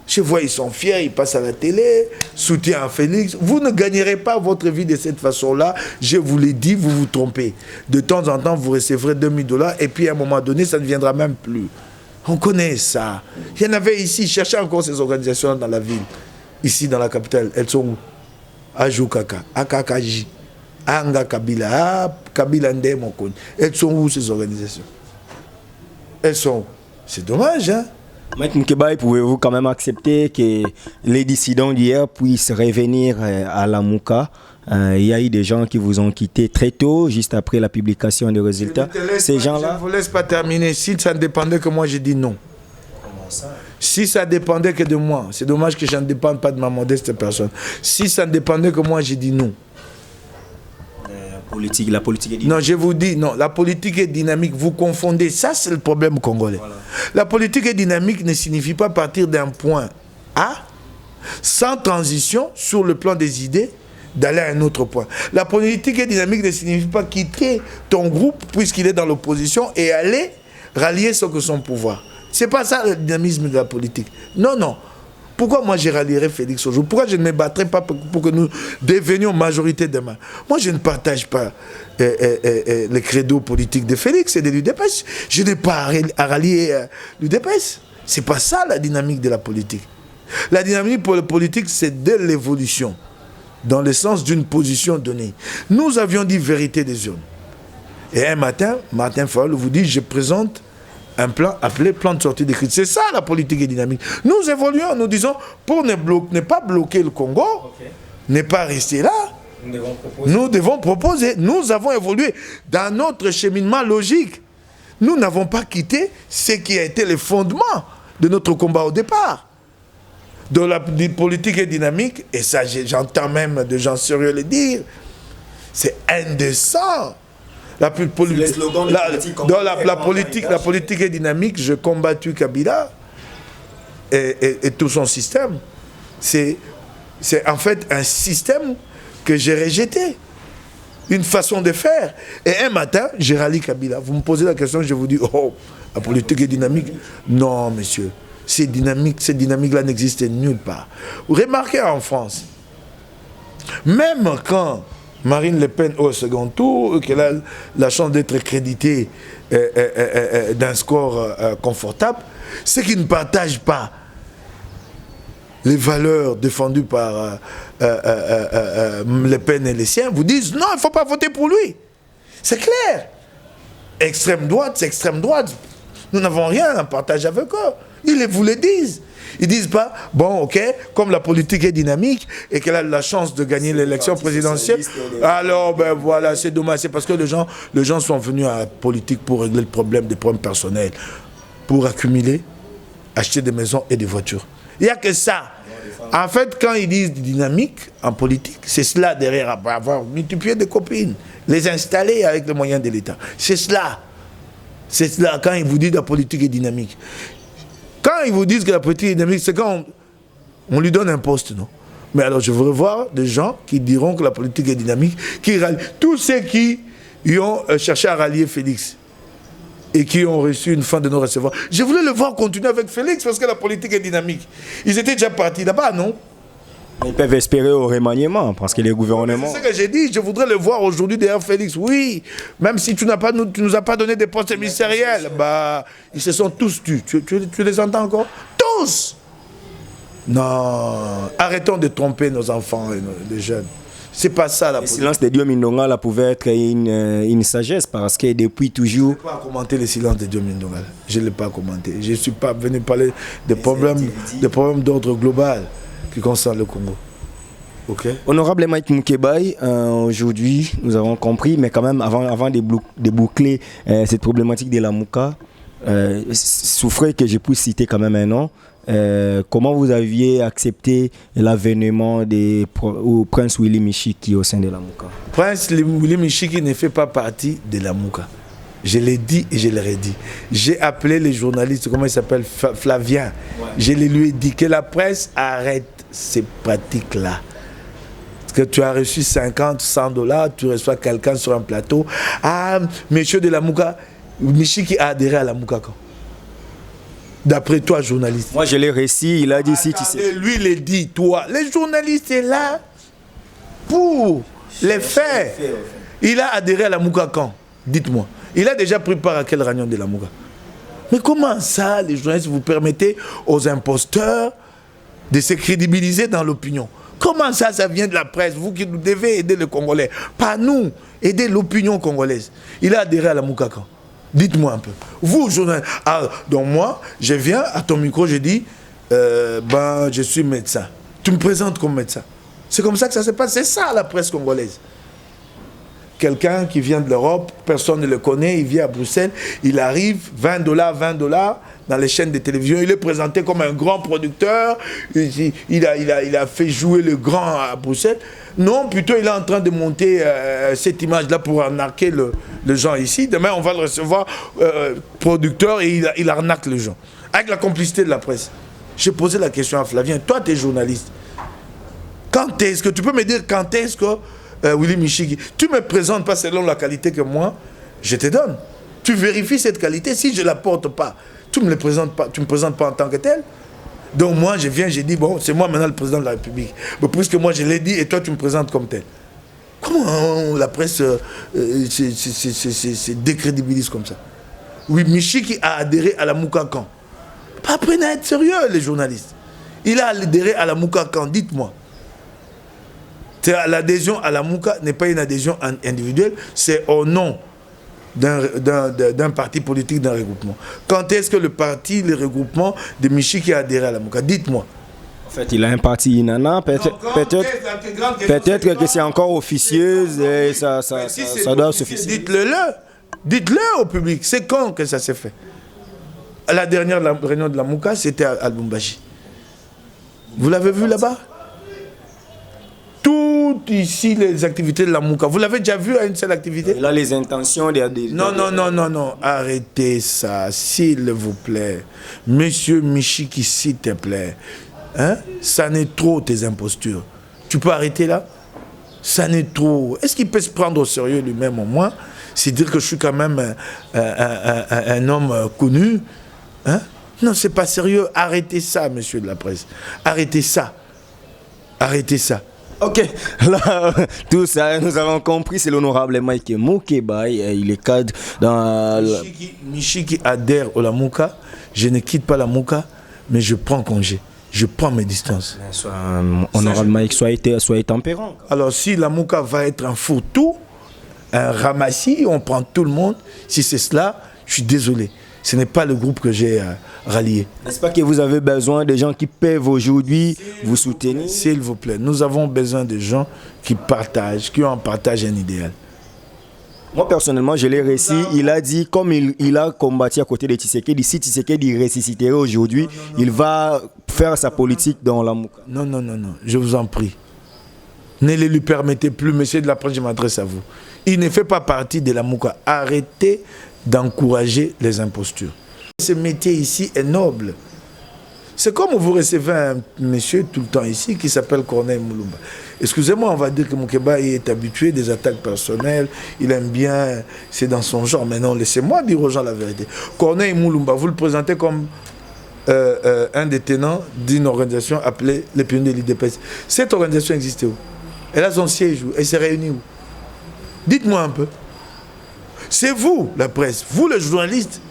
Je vois, ils sont fiers, ils passent à la télé, soutien à Félix. Vous ne gagnerez pas votre vie de cette façon-là. Je vous l'ai dit, vous vous trompez. De temps en temps, vous recevrez 2 000 $ et puis à un moment donné, ça ne viendra même plus. On connaît ça. Il y en avait ici, cherchez encore ces organisations dans la ville. Ici, dans la capitale, elles sont où? Ajou Kaka, Akakaji, Anga Kabila, Kabila Ndemokon. Elles sont où ces organisations? Elles sont où? C'est dommage, hein? Maître Moukébaye, pouvez-vous quand même accepter que les dissidents d'hier puissent revenir à la Mouka? Il y a eu des gens qui vous ont quitté très tôt, juste après la publication des résultats. Ces gens-là... Je ne vous laisse pas terminer. Si ça ne dépendait que moi, j'ai dit non. Comment ça? Si ça dépendait que de moi, c'est dommage que je ne dépende pas de ma modeste personne. Si ça ne dépendait que moi, j'ai dit non. La politique est dynamique. Non, je vous dis, non, la politique est dynamique. Vous confondez. Ça, c'est le problème congolais. Voilà. La politique est dynamique ne signifie pas partir d'un point A, sans transition, sur le plan des idées, d'aller à un autre point. La politique est dynamique ne signifie pas quitter ton groupe, puisqu'il est dans l'opposition, et aller rallier ce que son pouvoir. C'est pas ça le dynamisme de la politique. Non, non. Pourquoi moi je rallierais Félix aujourd'hui? Pourquoi je ne me battrais pas pour que nous devenions majorité demain? Moi je ne partage pas les credos politiques de Félix et de l'UDPS. Je n'ai pas à rallier l'UDPS. C'est pas ça la dynamique de la politique. La dynamique pour la politique, c'est de l'évolution, dans le sens d'une position donnée. Nous avions dit vérité des urnes. Et un matin, Martin Fayol vous dit, je présente un plan appelé plan de sortie des crises. C'est ça la politique et dynamique. Nous évoluons, nous disons, pour ne pas bloquer le Congo, ne pas rester là, nous devons proposer. Nous avons évolué dans notre cheminement logique. Nous n'avons pas quitté ce qui a été le fondement de notre combat au départ. Dans la politique et dynamique, et ça j'entends même de gens sérieux le dire, c'est indécent. La politique est dynamique, je combattu Kabila et tout son système. C'est en fait un système que j'ai rejeté. Une façon de faire. Et un matin, j'ai rallié Kabila. Vous me posez la question, je vous dis, oh, la politique est dynamique. Non, monsieur. Cette dynamique-là n'existe nulle part. Vous remarquez en France, même quand Marine Le Pen au second tour, qu'elle a la chance d'être créditée d'un score confortable, ceux qui ne partagent pas les valeurs défendues par Le Pen et les siens vous disent non, il ne faut pas voter pour lui. C'est clair. Extrême droite, c'est extrême droite. Nous n'avons rien à partager avec eux. Ils vous le disent. Ils ne disent pas, bon, ok, comme la politique est dynamique et qu'elle a la chance de gagner l'élection présidentielle, alors, ben voilà, c'est dommage. C'est parce que les gens sont venus à la politique pour régler des problèmes personnels, pour accumuler, acheter des maisons et des voitures. Il n'y a que ça. En fait, quand ils disent dynamique en politique, c'est cela derrière, avoir multiplié des copines, les installer avec les moyens de l'État. C'est cela. C'est cela quand ils vous disent que la politique est dynamique. Quand ils vous disent que la politique est dynamique, c'est quand on lui donne un poste, non? Mais alors je voudrais voir des gens qui diront que la politique est dynamique, qui rallient. Tous ceux qui ont cherché à rallier Félix et qui ont reçu une fin de non-recevoir. Je voulais le voir continuer avec Félix parce que la politique est dynamique. Ils étaient déjà partis là-bas, non? Ils peuvent espérer au remaniement parce que les gouvernements... C'est ce que j'ai dit, je voudrais le voir aujourd'hui derrière Félix. Oui, même si tu nous as pas donné des postes ministériels, bah, ils se sont tous tus. Tu les entends encore? Tous! Non, arrêtons de tromper nos enfants et les jeunes. C'est pas ça la politique. Le silence de Dieu Mindonga là pouvait être une sagesse parce que depuis toujours... Je ne vais pas commenter le silence de Dieu Mindonga. Je ne l'ai pas commenté. Je ne suis pas venu parler des problèmes d'ordre global qui concernent le Congo. Ok. Honorable Mike Moukebaye, aujourd'hui nous avons compris, mais quand même avant de boucler cette problématique de la Mouka, souffrez que je puisse citer quand même un nom. Comment vous aviez accepté l'avènement au prince Willy Michiki au sein de la Mouka? Prince Willy Michiki ne fait pas partie de la Mouka. Je l'ai dit et je l'ai redit. J'ai appelé les journalistes, comment il s'appelle, Flavien. Ouais. Je lui ai dit que la presse arrête ces pratiques-là. Parce que tu as reçu 50, 100 $, tu reçois quelqu'un sur un plateau. Ah, monsieur de la Mouka, Michiki a adhéré à la Mouka quand? D'après toi, journaliste. Moi, je l'ai réussi, il a dit si tu sais. Lui, il l'a dit, toi. Les journalistes sont là pour les faits. Il a adhéré à la Mouka quand? Dites-moi. Il a déjà pris part à quelle réunion de la Mouka? Mais comment ça, les journalistes, vous permettez aux imposteurs de se crédibiliser dans l'opinion? Comment ça vient de la presse? Vous qui nous devez aider les Congolais. Pas nous, aider l'opinion congolaise. Il a adhéré à la Mouka quand? Dites-moi un peu. Vous, journaliste. Ah, donc moi, je viens à ton micro, je dis, je suis médecin. Tu me présentes comme médecin. C'est comme ça que ça se passe. C'est ça la presse congolaise. Quelqu'un qui vient de l'Europe, personne ne le connaît, il vient à Bruxelles, il arrive, 20 $, dans les chaînes de télévision, il est présenté comme un grand producteur, il a fait jouer le grand à Bruxelles. Non, plutôt il est en train de monter cette image-là pour arnaquer les gens ici. Demain, on va le recevoir producteur et il arnaque les gens. Avec la complicité de la presse. J'ai posé la question à Flavien, toi tu es journaliste. Quand est-ce que tu peux me dire quand est-ce que Willy Michiki, tu ne me présentes pas selon la qualité que moi, je te donne. Tu vérifies cette qualité. Si je ne la porte pas, Tu ne me présentes pas en tant que tel. Donc moi, je viens, j'ai dit, bon, c'est moi maintenant le président de la République. Mais puisque moi, je l'ai dit, et toi, tu me présentes comme tel. Comment la presse se décrédibilise comme ça? Oui, Michiki a adhéré à la Moukakan. Pas apprenez à être sérieux, les journalistes. Il a adhéré à la Moukakan, dites-moi. L'adhésion à la Mouka n'est pas une adhésion individuelle, c'est au nom d'un parti politique, d'un regroupement. Quand est-ce que le regroupement de Michiki a adhéré à la Mouka? Dites-moi. En fait, il a un parti Inana, peut-être que c'est encore officieuse et ça doit s'officier. Dites-le au public, c'est quand que ça s'est fait? À la dernière réunion de la Mouka, c'était à Lubumbashi. Vous l'avez vu là-bas? Toutes ici, les activités de la Mouka, vous l'avez déjà vu à une seule activité? Il a les intentions d'adhérer. Non, arrêtez ça, s'il vous plaît. Monsieur Michiki, s'il te plaît. Hein? Ça n'est trop tes impostures. Tu peux arrêter là? Ça n'est trop. Est-ce qu'il peut se prendre au sérieux lui-même au moins? C'est dire que je suis quand même un homme connu. Hein? Non, c'est pas sérieux. Arrêtez ça, monsieur de la presse. Arrêtez ça. Arrêtez ça. Ok, là, tout ça, nous avons compris, c'est l'honorable Mike Moukeba, il est cadre dans... Michiki adhère au la Mouka, je ne quitte pas la Mouka, mais je prends congé, je prends mes distances. Honorable Mike, soyez tempérant. Alors si la Mouka va être un fourre-tout, un ramassis, on prend tout le monde, si c'est cela, je suis désolé. Ce n'est pas le groupe que j'ai rallié. N'est-ce pas que vous avez besoin de gens qui peuvent aujourd'hui vous soutenir? S'il vous plaît, nous avons besoin de gens qui partagent, qui en partagent un idéal. Moi, personnellement, je l'ai réussi. Il a dit, comme il a combattu à côté de Tshisekedi, si Tshisekedi ressusciterait aujourd'hui, il va faire sa politique dans la Mouka. Non, je vous en prie. Ne le lui permettez plus, monsieur de la presse, je m'adresse à vous. Il ne fait pas partie de la Mouka. Arrêtez d'encourager les impostures. Ce métier ici est noble. C'est comme vous recevez un monsieur tout le temps ici qui s'appelle Corneille Moulumba. Excusez-moi, on va dire que Moukeba est habitué des attaques personnelles, il aime bien, c'est dans son genre. Mais non, laissez-moi dire aux gens la vérité. Corneille Moulumba, vous le présentez comme un des tenants d'une organisation appelée les Pionniers de l'IDPS. Cette organisation existe où? Elle a son siège où? Elle s'est réunie où? Dites-moi un peu. C'est vous, la presse, vous les journalistes,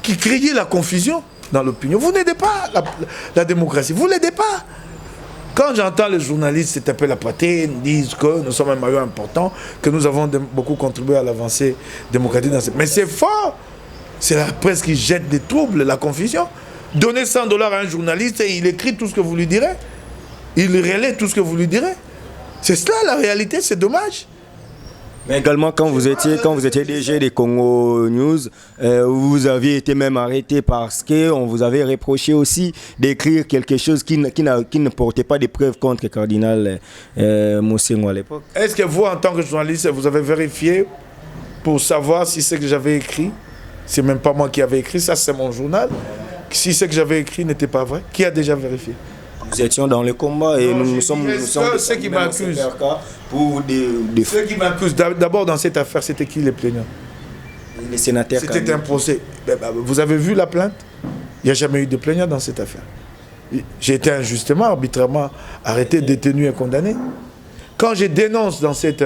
qui créez la confusion dans l'opinion. Vous n'aidez pas la démocratie, vous ne l'aidez pas. Quand j'entends les journalistes s'étaper la poitrine, disent que nous sommes un maillot important, que nous avons beaucoup contribué à l'avancée démocratique. Mais c'est faux. C'est la presse qui jette des troubles, la confusion. Donnez $100 à un journaliste et il écrit tout ce que vous lui direz. Il relaie tout ce que vous lui direz. C'est cela la réalité, c'est dommage. Mais également, quand vous étiez DG des Congo News, vous aviez été même arrêté parce qu'on vous avait reproché aussi d'écrire quelque chose qui ne portait pas de preuves contre le cardinal Moussengo à l'époque. Est-ce que vous, en tant que journaliste, vous avez vérifié pour savoir si ce que j'avais écrit, c'est même pas moi qui avais écrit, ça c'est mon journal, si ce que j'avais écrit n'était pas vrai? Qui a déjà vérifié? Nous étions dans le combat et nous sommes ceux qui m'accusent. Ceux qui m'accusent, d'abord dans cette affaire, c'était qui les plaignants? Les sénateurs. C'était un procès. Vous avez vu la plainte? Il n'y a jamais eu de plaignant dans cette affaire. J'ai été injustement, arbitrairement arrêté, détenu et condamné. Quand je dénonce dans cette...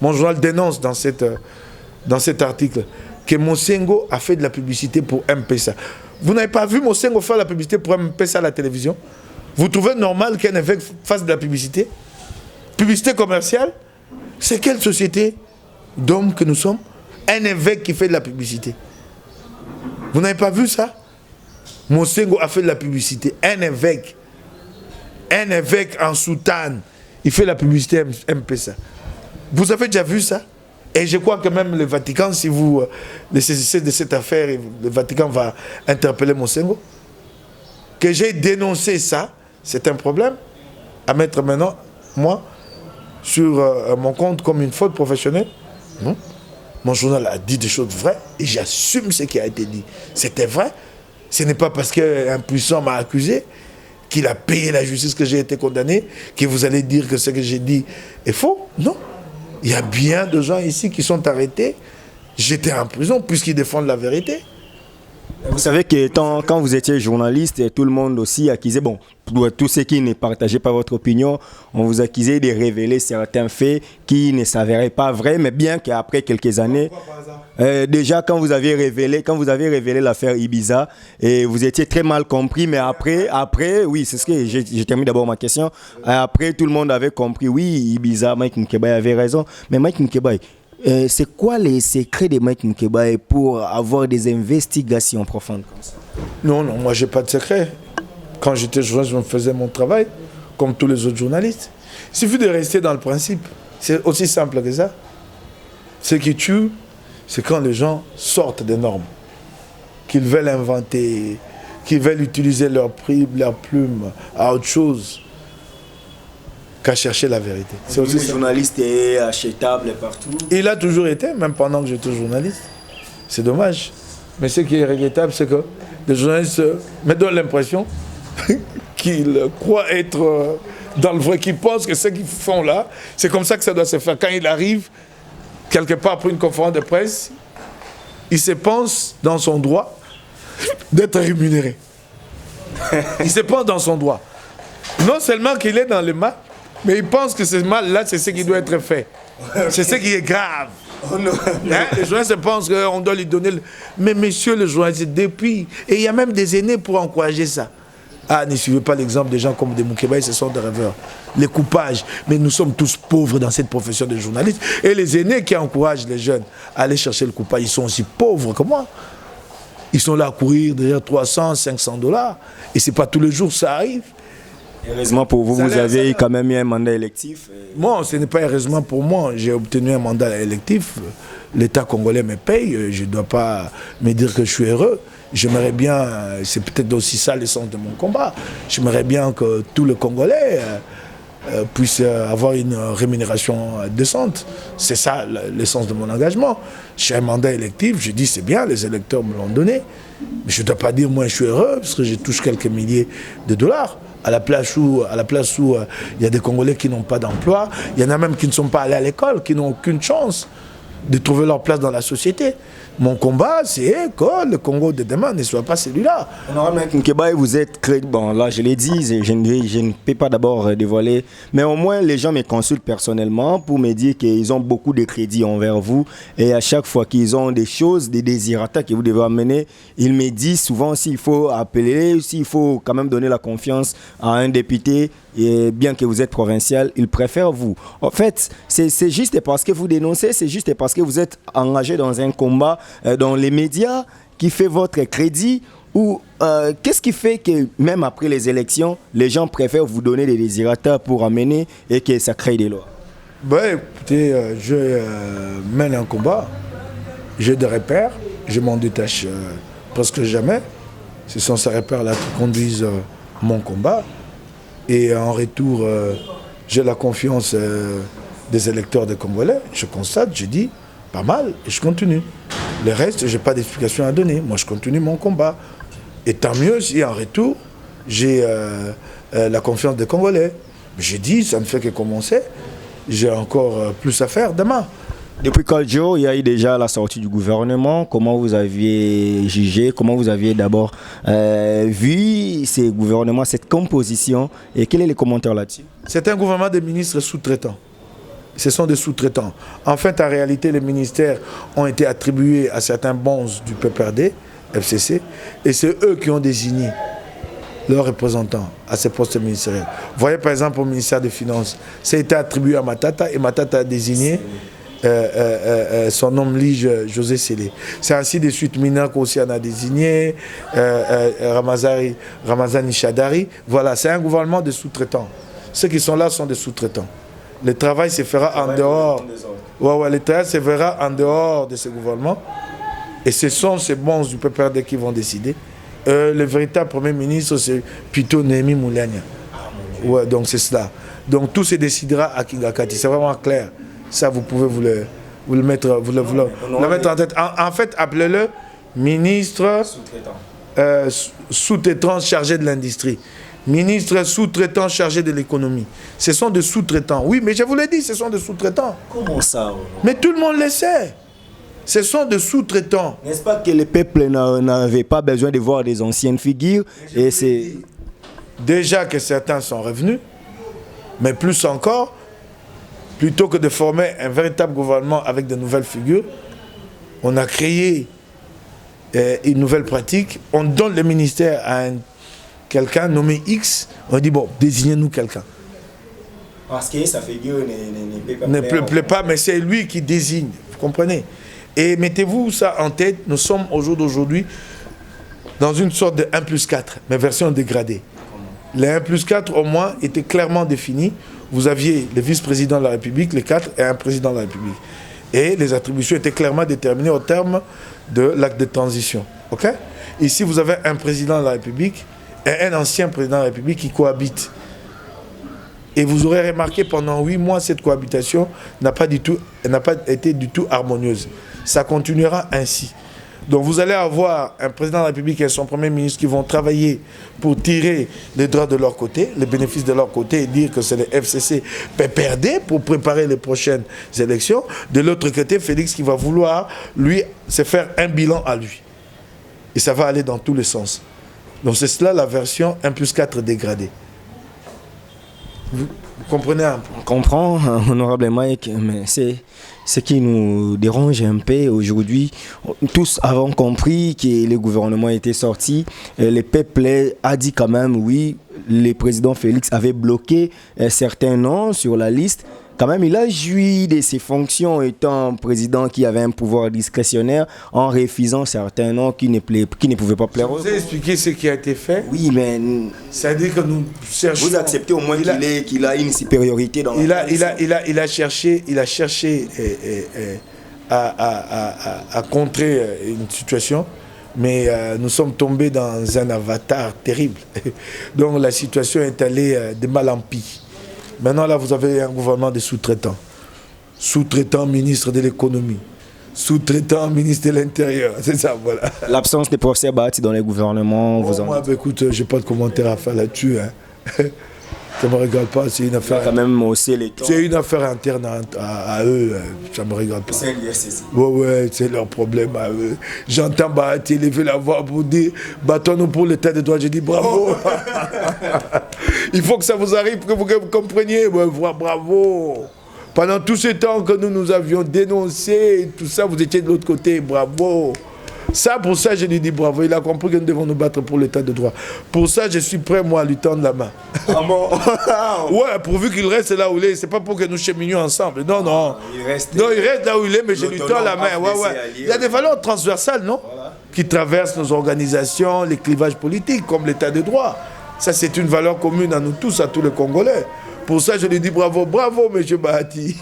mon journal dénonce dans cet article que Moussengo a fait de la publicité pour M-Pesa. Vous n'avez pas vu Moussengo faire la publicité pour M-Pesa à la télévision? Vous trouvez normal qu'un évêque fasse de la publicité? Publicité commerciale? C'est quelle société d'hommes que nous sommes? Un évêque qui fait de la publicité. Vous n'avez pas vu ça? Moussengo a fait de la publicité. Un évêque en soutane, il fait la publicité M-Pesa. Vous avez déjà vu ça? Et je crois que même le Vatican, si vous le saisissez de cette affaire, le Vatican va interpeller Moussengo. Que j'ai dénoncé ça, c'est un problème à mettre maintenant, moi, sur mon compte comme une faute professionnelle. Non. Mon journal a dit des choses vraies et j'assume ce qui a été dit. C'était vrai. Ce n'est pas parce qu'un puissant m'a accusé qu'il a payé la justice que j'ai été condamné que vous allez dire que ce que j'ai dit est faux. Non. Il y a bien de gens ici qui sont arrêtés, jetés en prison puisqu'ils défendent la vérité. Vous savez que quand vous étiez journaliste, tout le monde aussi accusait, bon, tous ceux qui ne partageaient pas votre opinion, on vous accusait de révéler certains faits qui ne s'avéraient pas vrais, mais bien qu'après quelques années, déjà quand vous avez révélé l'affaire Ibiza, et vous étiez très mal compris, mais après, oui, c'est ce que j'ai terminé d'abord ma question. Après, tout le monde avait compris, oui, Ibiza, Mike Moukebaye avait raison, mais Mike Moukebaye, c'est quoi les secrets de Mike Moukebaye pour avoir des investigations profondes comme ça? Non, moi j'ai pas de secret. Quand j'étais journaliste, je me faisais mon travail, comme tous les autres journalistes. Il suffit de rester dans le principe. C'est aussi simple que ça. Ce qui tue, c'est quand les gens sortent des normes, qu'ils veulent inventer, qu'ils veulent utiliser leur plume à autre chose qu'à chercher la vérité. C'est aussi le journaliste est achetable partout. Il a toujours été, même pendant que j'étais journaliste. C'est dommage. Mais ce qui est regrettable, c'est que les journalistes me donnent l'impression qu'ils croient être dans le vrai, qu'ils pensent que ce qu'ils font là, c'est comme ça que ça doit se faire. Quand il arrive quelque part pour une conférence de presse, il se pense dans son droit d'être rémunéré. Il se pense dans son droit. Non seulement qu'il est dans le mal, mais il pense que ce mal-là, c'est ce qui doit être fait. C'est ce qui est grave. Oh non. Hein? Les journalistes pensent qu'on doit lui donner... Mais monsieur le journaliste, depuis... Et il y a même des aînés pour encourager ça. Ah, ne suivez pas l'exemple des gens comme des Moukebaye, ce sont des rêveurs. Les coupages. Mais nous sommes tous pauvres dans cette profession de journaliste. Et les aînés qui encouragent les jeunes à aller chercher le coupage, ils sont aussi pauvres que moi. Ils sont là à courir derrière 300, 500 $. Et ce n'est pas tous les jours que ça arrive. Heureusement pour vous, vous avez quand même eu un mandat électif. Moi, ce n'est pas heureusement pour moi. J'ai obtenu un mandat électif. L'État congolais me paye. Je ne dois pas me dire que je suis heureux. J'aimerais bien, c'est peut-être aussi ça l'essence de mon combat. J'aimerais bien que tous les Congolais puissent avoir une rémunération décente. C'est ça l'essence de mon engagement. J'ai un mandat électif, je dis c'est bien, les électeurs me l'ont donné. Mais je ne dois pas dire moi je suis heureux parce que je touche quelques milliers de dollars. À la place où il y a des Congolais qui n'ont pas d'emploi, il y en a même qui ne sont pas allés à l'école, qui n'ont aucune chance de trouver leur place dans la société. Mon combat, c'est que le Congo de demain ne soit pas celui-là. Honorable Mike Moukebaye, vous êtes crédible. Bon, là, je l'ai dit, je ne peux pas d'abord dévoiler. Mais au moins, les gens me consultent personnellement pour me dire qu'ils ont beaucoup de crédit envers vous. Et à chaque fois qu'ils ont des choses, des désirata que vous devez amener, ils me disent souvent s'il faut appeler, s'il faut quand même donner la confiance à un député. Et bien que vous êtes provincial, ils préfèrent vous. En fait, c'est juste parce que vous dénoncez, c'est juste parce que vous êtes engagé dans un combat dans les médias qui fait votre crédit ou qu'est-ce qui fait que même après les élections, les gens préfèrent vous donner des désirata pour amener et que ça crée des lois? Ben, écoutez, je mène un combat, j'ai des repères, je m'en détache presque jamais. Ce sont ces repères-là qui conduisent mon combat. Et en retour, j'ai la confiance des électeurs des Congolais. Je constate, je dis, pas mal, et je continue. Le reste, je n'ai pas d'explication à donner. Moi, je continue mon combat. Et tant mieux si en retour, j'ai la confiance des Congolais. J'ai dit, ça ne fait que commencer. J'ai encore plus à faire demain. Depuis quel jour il y a eu déjà la sortie du gouvernement? Comment vous aviez jugé? Comment vous aviez d'abord vu ces gouvernements, cette composition? Et quel est le commentaire là-dessus? C'est un gouvernement de ministres sous-traitants. Ce sont des sous-traitants. En fait, en réalité, les ministères ont été attribués à certains bons du PPRD, FCC, et c'est eux qui ont désigné leurs représentants à ces postes ministériels. Vous voyez par exemple au ministère des Finances, ça a été attribué à Matata et Matata a désigné son homme lige José Sélé. C'est ainsi de suite. Minako aussi en a désigné, Ramazani Chadari. Voilà, c'est un gouvernement de sous-traitants. Ceux qui sont là sont des sous-traitants. Le travail se fera en dehors. Le travail se fera en dehors de ce gouvernement. Et ce sont ces bons du PPRD qui vont décider. Le véritable Premier ministre, c'est plutôt Némi Moulania. Ouais, donc c'est cela. Donc tout se décidera à Kingakati. C'est vraiment clair. Ça, vous pouvez vous le mettre en tête. En fait, appelez-le ministre sous-traitant chargé de l'industrie. Ministre sous-traitant chargé de l'économie. Ce sont des sous-traitants. Oui, mais je vous l'ai dit, ce sont des sous-traitants. Comment ça? Mais tout le monde le sait. Ce sont des sous-traitants. N'est-ce pas que le peuple n'avait pas besoin de voir des anciennes figures et c'est... Déjà que certains sont revenus, mais plus encore, plutôt que de former un véritable gouvernement avec de nouvelles figures, on a créé une nouvelle pratique. On donne le ministère à quelqu'un nommé X, on dit bon, désignez-nous quelqu'un. Parce que sa figure ne plaît pas, mais c'est lui qui désigne, vous comprenez? Et mettez-vous ça en tête, nous sommes au jour d'aujourd'hui dans une sorte de 1+4, mais version dégradée. Les 1+4 au moins étaient clairement définis. Vous aviez le vice-président de la République, les 4 et un président de la République. Et les attributions étaient clairement déterminées au terme de l'acte de transition. Ok? Ici, vous avez un président de la République et un ancien président de la République qui cohabitent. Et vous aurez remarqué pendant 8 mois, cette cohabitation n'a pas été du tout harmonieuse. Ça continuera ainsi. Donc vous allez avoir un président de la République et son premier ministre qui vont travailler pour tirer les droits de leur côté, les bénéfices de leur côté et dire que c'est le FCC PPRD pour préparer les prochaines élections. De l'autre côté, Félix qui va vouloir, lui, se faire un bilan à lui. Et ça va aller dans tous les sens. Donc c'est cela la version 1+4 dégradée. Vous comprenez un peu? On comprend, honorable Mike, mais c'est ce qui nous dérange un peu aujourd'hui. Tous avons compris que le gouvernement était sorti. Le peuple a dit quand même, oui, le président Félix avait bloqué certains noms sur la liste. Quand même, il a joui de ses fonctions étant président qui avait un pouvoir discrétionnaire en refusant certains noms qui ne pouvaient pas plaire. Vous avez expliqué ce qui a été fait? Oui, mais... C'est-à-dire que nous cherchons... Vous acceptez au moins qu'il a une supériorité dans la... Il a cherché à contrer une situation, mais nous sommes tombés dans un avatar terrible. Donc la situation est allée de mal en pis. Maintenant, là, vous avez un gouvernement de sous-traitants. Sous-traitant ministre de l'économie. Sous-traitant ministre de l'Intérieur. C'est ça, voilà. L'absence des professeurs Bahati dans les gouvernements, moi, écoute, je n'ai pas de commentaire à faire là-dessus. Hein. Ça ne me regarde pas, c'est une affaire... Quand même aussi les temps. C'est une affaire interne à eux, ça ne me regarde pas. C'est l'IRCC. Ouais, c'est leur problème à eux. J'entends Bahati lever la voix pour dire « Battons-nous pour l'état de droit ». Je dis « Bravo !» Il faut que ça vous arrive, que vous compreniez. Ouais, bravo. Pendant tout ce temps que nous avions dénoncé, tout ça, vous étiez de l'autre côté. Bravo. Ça, pour ça, je lui dis bravo. Il a compris que nous devons nous battre pour l'état de droit. Pour ça, je suis prêt, moi, à lui tendre la main. Ah bon? Ouais, pourvu qu'il reste là où il est. C'est pas pour que nous cheminions ensemble. Non. Il reste là où il est, mais je lui tends la main. Ouais. Il y a des valeurs transversales, non? Voilà. Qui traversent nos organisations, les clivages politiques, comme l'état de droit. Ça, c'est une valeur commune à nous tous, à tous les Congolais. Pour ça, je lui dis bravo, M. Bahati.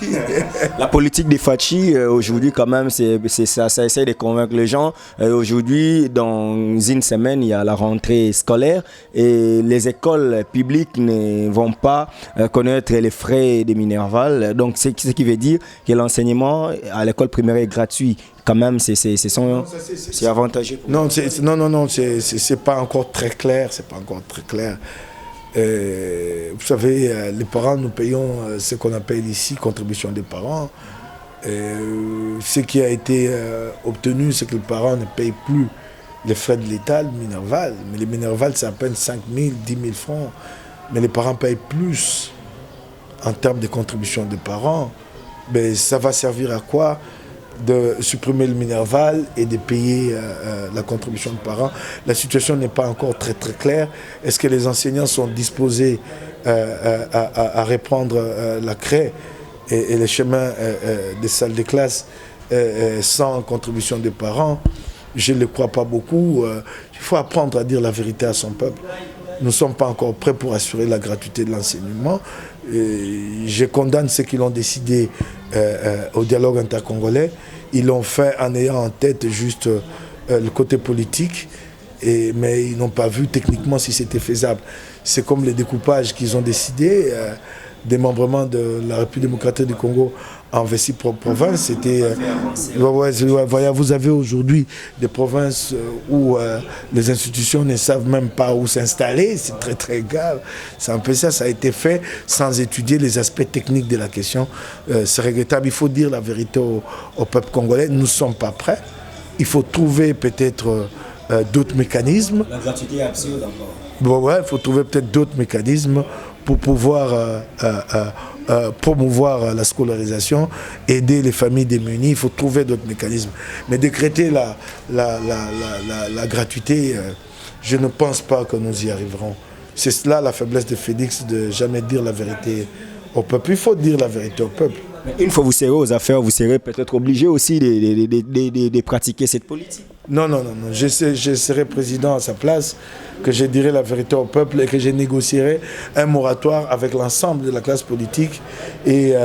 La politique des Fachi, aujourd'hui, quand même, ça essaie de convaincre les gens. Aujourd'hui, dans une semaine, il y a la rentrée scolaire et les écoles publiques ne vont pas connaître les frais de Minerval. Donc, ce qui veut dire que l'enseignement à l'école primaire est gratuit. Quand même, c'est avantageux. Non, c'est pas encore très clair. C'est pas encore très clair. Vous savez, les parents, nous payons ce qu'on appelle ici contribution des parents. Ce qui a été obtenu, c'est que les parents ne payent plus les frais de l'État, le Minerval. Mais le Minerval, c'est à peine 5 000, 10 000 francs. Mais les parents payent plus en termes de contribution des parents. Mais ça va servir à quoi? De supprimer le Minerval et de payer la contribution de parents. La situation n'est pas encore très claire. Est-ce que les enseignants sont disposés à reprendre la craie et les chemins des salles de classe sans contribution des parents? Je ne le crois pas beaucoup. Il faut apprendre à dire la vérité à son peuple. Nous ne sommes pas encore prêts pour assurer la gratuité de l'enseignement. Je condamne ceux qui l'ont décidé au dialogue intercongolais. Ils l'ont fait en ayant en tête juste le côté politique, mais ils n'ont pas vu techniquement si c'était faisable. C'est comme le découpage qu'ils ont décidé. démembrement de la République démocratique du Congo en 26 provinces. C'était, vous avez aujourd'hui des provinces où les institutions ne savent même pas où s'installer. C'est très très grave. C'est un peu ça. Ça a été fait sans étudier les aspects techniques de la question. C'est regrettable. Il faut dire la vérité au peuple congolais. Nous ne sommes pas prêts. Il faut trouver peut-être d'autres mécanismes. La gratuité est absurde encore. Il faut trouver peut-être d'autres mécanismes pour pouvoir promouvoir la scolarisation, aider les familles démunies. Il faut trouver d'autres mécanismes. Mais décréter la gratuité, je ne pense pas que nous y arriverons. C'est cela la faiblesse de Félix, de jamais dire la vérité au peuple. Il faut dire la vérité au peuple. Mais une fois vous serez aux affaires, vous serez peut-être obligé aussi de pratiquer cette politique. Non. Je serai président à sa place, que je dirai la vérité au peuple et que je négocierai un moratoire avec l'ensemble de la classe politique et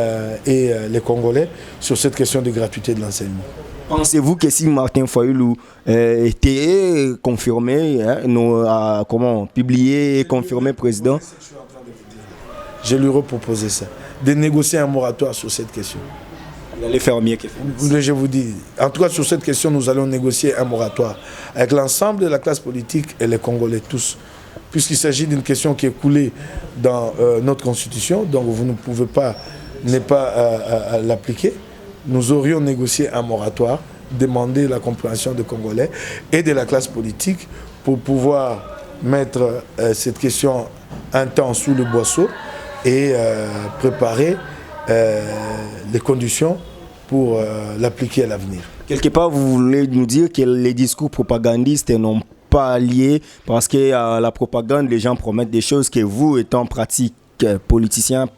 les Congolais sur cette question de gratuité de l'enseignement. Pensez-vous que si Martin Fayulu était confirmé, publié et confirmé président, je lui reproposé ça, de négocier un moratoire sur cette question. Vous allez faire mieux que Félix. Je vous dis, en tout cas sur cette question, nous allons négocier un moratoire avec l'ensemble de la classe politique et les Congolais tous, puisqu'il s'agit d'une question qui est coulée dans notre constitution, donc vous ne pouvez pas ne pas l'appliquer. Nous aurions négocié un moratoire, demander la compréhension des Congolais et de la classe politique pour pouvoir mettre cette question un temps sous le boisseau et préparer les conditions pour l'appliquer à l'avenir. Quelque part, vous voulez nous dire que les discours propagandistes n'ont pas lié parce que la propagande, les gens promettent des choses que vous, étant pratique, politicien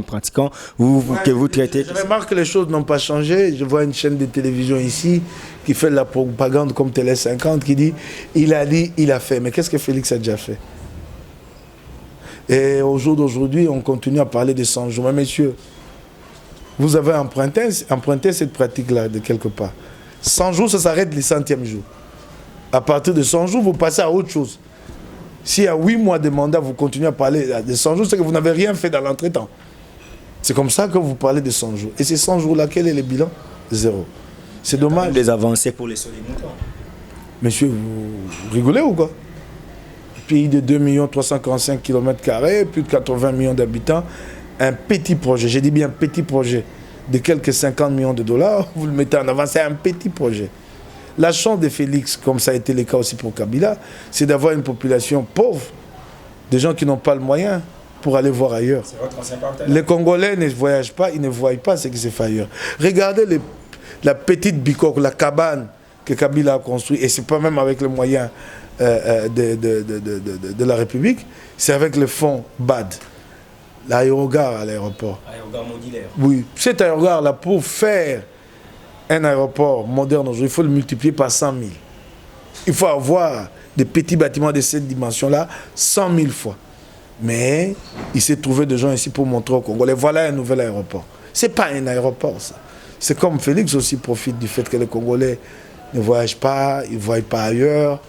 pratiquant, que vous traitez. Je remarque que les choses n'ont pas changé. Je vois une chaîne de télévision ici qui fait de la propagande comme Télé 50 qui dit il a dit, il a fait. Mais qu'est-ce que Félix a déjà fait? Et au jour d'aujourd'hui, on continue à parler de 100 jours. Mais messieurs, vous avez emprunté cette pratique-là de quelque part. 100 jours, ça s'arrête le 100e jour. À partir de 100 jours, vous passez à autre chose. S'il y a 8 mois de mandat, vous continuez à parler de 100 jours, c'est que vous n'avez rien fait dans l'entretemps. C'est comme ça que vous parlez de 100 jours. Et ces 100 jours-là, quel est le bilan? Zéro. C'est dommage. Des avancées pour les solénités. Monsieur, vous rigolez ou quoi? Pays de 2 345 km², plus de 80 millions d'habitants, un petit projet, j'ai dit bien petit projet, de quelques 50 millions de dollars, vous le mettez en avant, c'est un petit projet. La chance de Félix, comme ça a été le cas aussi pour Kabila, c'est d'avoir une population pauvre, des gens qui n'ont pas le moyen pour aller voir ailleurs. Les Congolais ne voyagent pas, ils ne voient pas ce qui se fait ailleurs. Regardez la petite bicoque, la cabane que Kabila a construite, et ce n'est pas même avec les moyens de la République, c'est avec le fonds BAD, l'aérogare à l'aéroport. Aérogare modulaire. Oui, cet aérogare-là, pour faire un aéroport moderne aujourd'hui, il faut le multiplier par 100 000. Il faut avoir des petits bâtiments de cette dimension-là 100 000 fois. Mais il s'est trouvé des gens ici pour montrer aux Congolais, voilà un nouvel aéroport. Ce n'est pas un aéroport, ça. C'est comme Félix aussi profite du fait que les Congolais ne voyagent pas, ils ne voient pas ailleurs.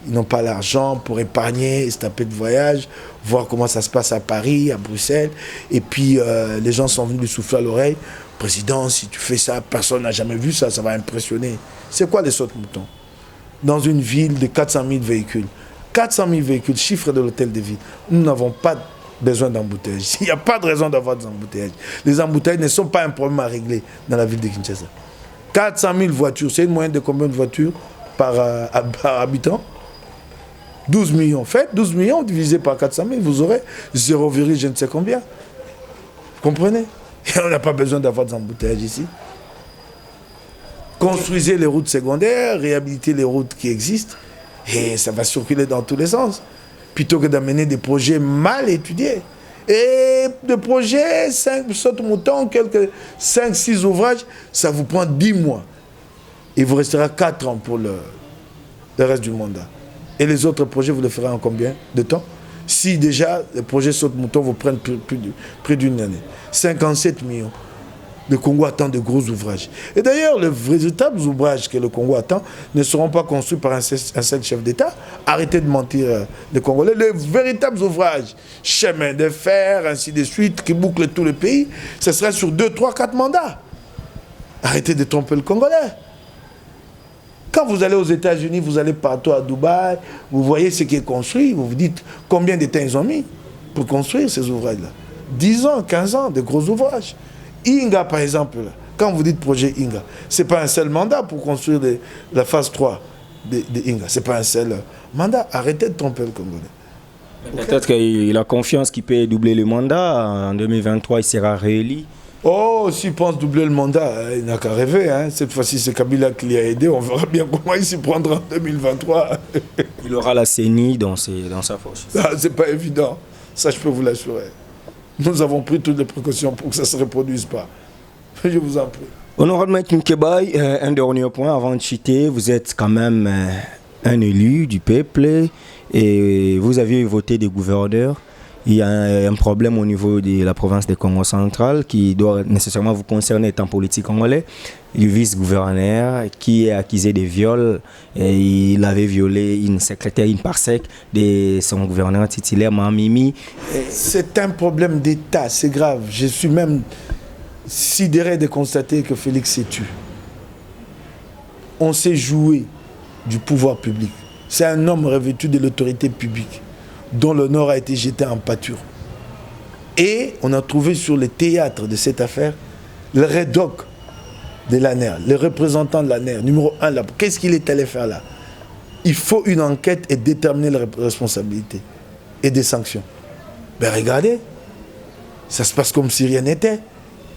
Ils n'ont pas l'argent pour épargner, se taper de voyage, voir comment ça se passe à Paris, à Bruxelles. Et puis les gens sont venus lui souffler à l'oreille. Président, si tu fais ça, personne n'a jamais vu ça, ça va impressionner. C'est quoi les sautes-moutons? Dans une ville de 400 000 véhicules. 400 000 véhicules, chiffre de l'hôtel de ville. Nous n'avons pas besoin d'embouteillages. Il n'y a pas de raison d'avoir des embouteillages. Les embouteillages ne sont pas un problème à régler dans la ville de Kinshasa. 400 000 voitures, c'est une moyenne de combien de voitures par habitant? 12 millions. Faites 12 millions divisé par 400 000, vous aurez 0, je ne sais combien. Vous comprenez? Et on n'a pas besoin d'avoir des embouteillages ici. Construisez les routes secondaires, réhabilitez les routes qui existent, et ça va circuler dans tous les sens. Plutôt que d'amener des projets mal étudiés. Et des projets, 5 sautes-moutons, quelques 5-6 ouvrages, ça vous prend 10 mois. Il vous restera 4 ans pour le reste du mandat. Et les autres projets, vous les ferez en combien de temps? Si déjà les projets saute-mouton vous prennent plus d'une année. 57 millions. Le Congo attend de gros ouvrages. Et d'ailleurs, les véritables ouvrages que le Congo attend ne seront pas construits par un seul chef d'État. Arrêtez de mentir, les Congolais. Les véritables ouvrages, chemin de fer, ainsi de suite, qui bouclent tout le pays, ce sera sur 2, 3, 4 mandats. Arrêtez de tromper le Congolais. Quand vous allez aux États-Unis, vous allez partout à Dubaï, vous voyez ce qui est construit, vous vous dites combien de temps ils ont mis pour construire ces ouvrages-là. 10 ans, 15 ans, de gros ouvrages. Inga, par exemple, là, quand vous dites projet Inga, ce n'est pas un seul mandat pour construire la phase 3 de Inga. Ce n'est pas un seul mandat. Arrêtez de tromper le Congolais. Peut-être qu'il a confiance qu'il peut doubler le mandat. En 2023, il sera réélu. Oh, s'il pense doubler le mandat, il n'a qu'à rêver. Hein. Cette fois-ci, c'est Kabila qui l'y a aidé. On verra bien comment il s'y prendra en 2023. Il aura la CENI dans sa poche. Ah, c'est pas évident. Ça, je peux vous l'assurer. Nous avons pris toutes les précautions pour que ça ne se reproduise pas. Je vous en prie. Honorable Maître Mkebaï, un dernier point avant de chuter. Vous êtes quand même un élu du peuple et vous avez voté des gouverneurs. Il y a un problème au niveau de la province de Congo central qui doit nécessairement vous concerner étant politique congolais. Le vice-gouverneur qui est accusé de viol, et il avait violé une secrétaire, une parsec de son gouverneur titulaire, Mamimi. C'est un problème d'État, c'est grave. Je suis même sidéré de constater que Félix s'est tué. On s'est joué du pouvoir public. C'est un homme revêtu de l'autorité publique, dont l'honneur a été jeté en pâture. Et on a trouvé sur le théâtre de cette affaire le rédoc de l'ANER, le représentant de l'ANER, numéro 1 là. Qu'est-ce qu'il est allé faire là? Il faut une enquête et déterminer les responsabilités et des sanctions. Ben regardez, ça se passe comme si rien n'était.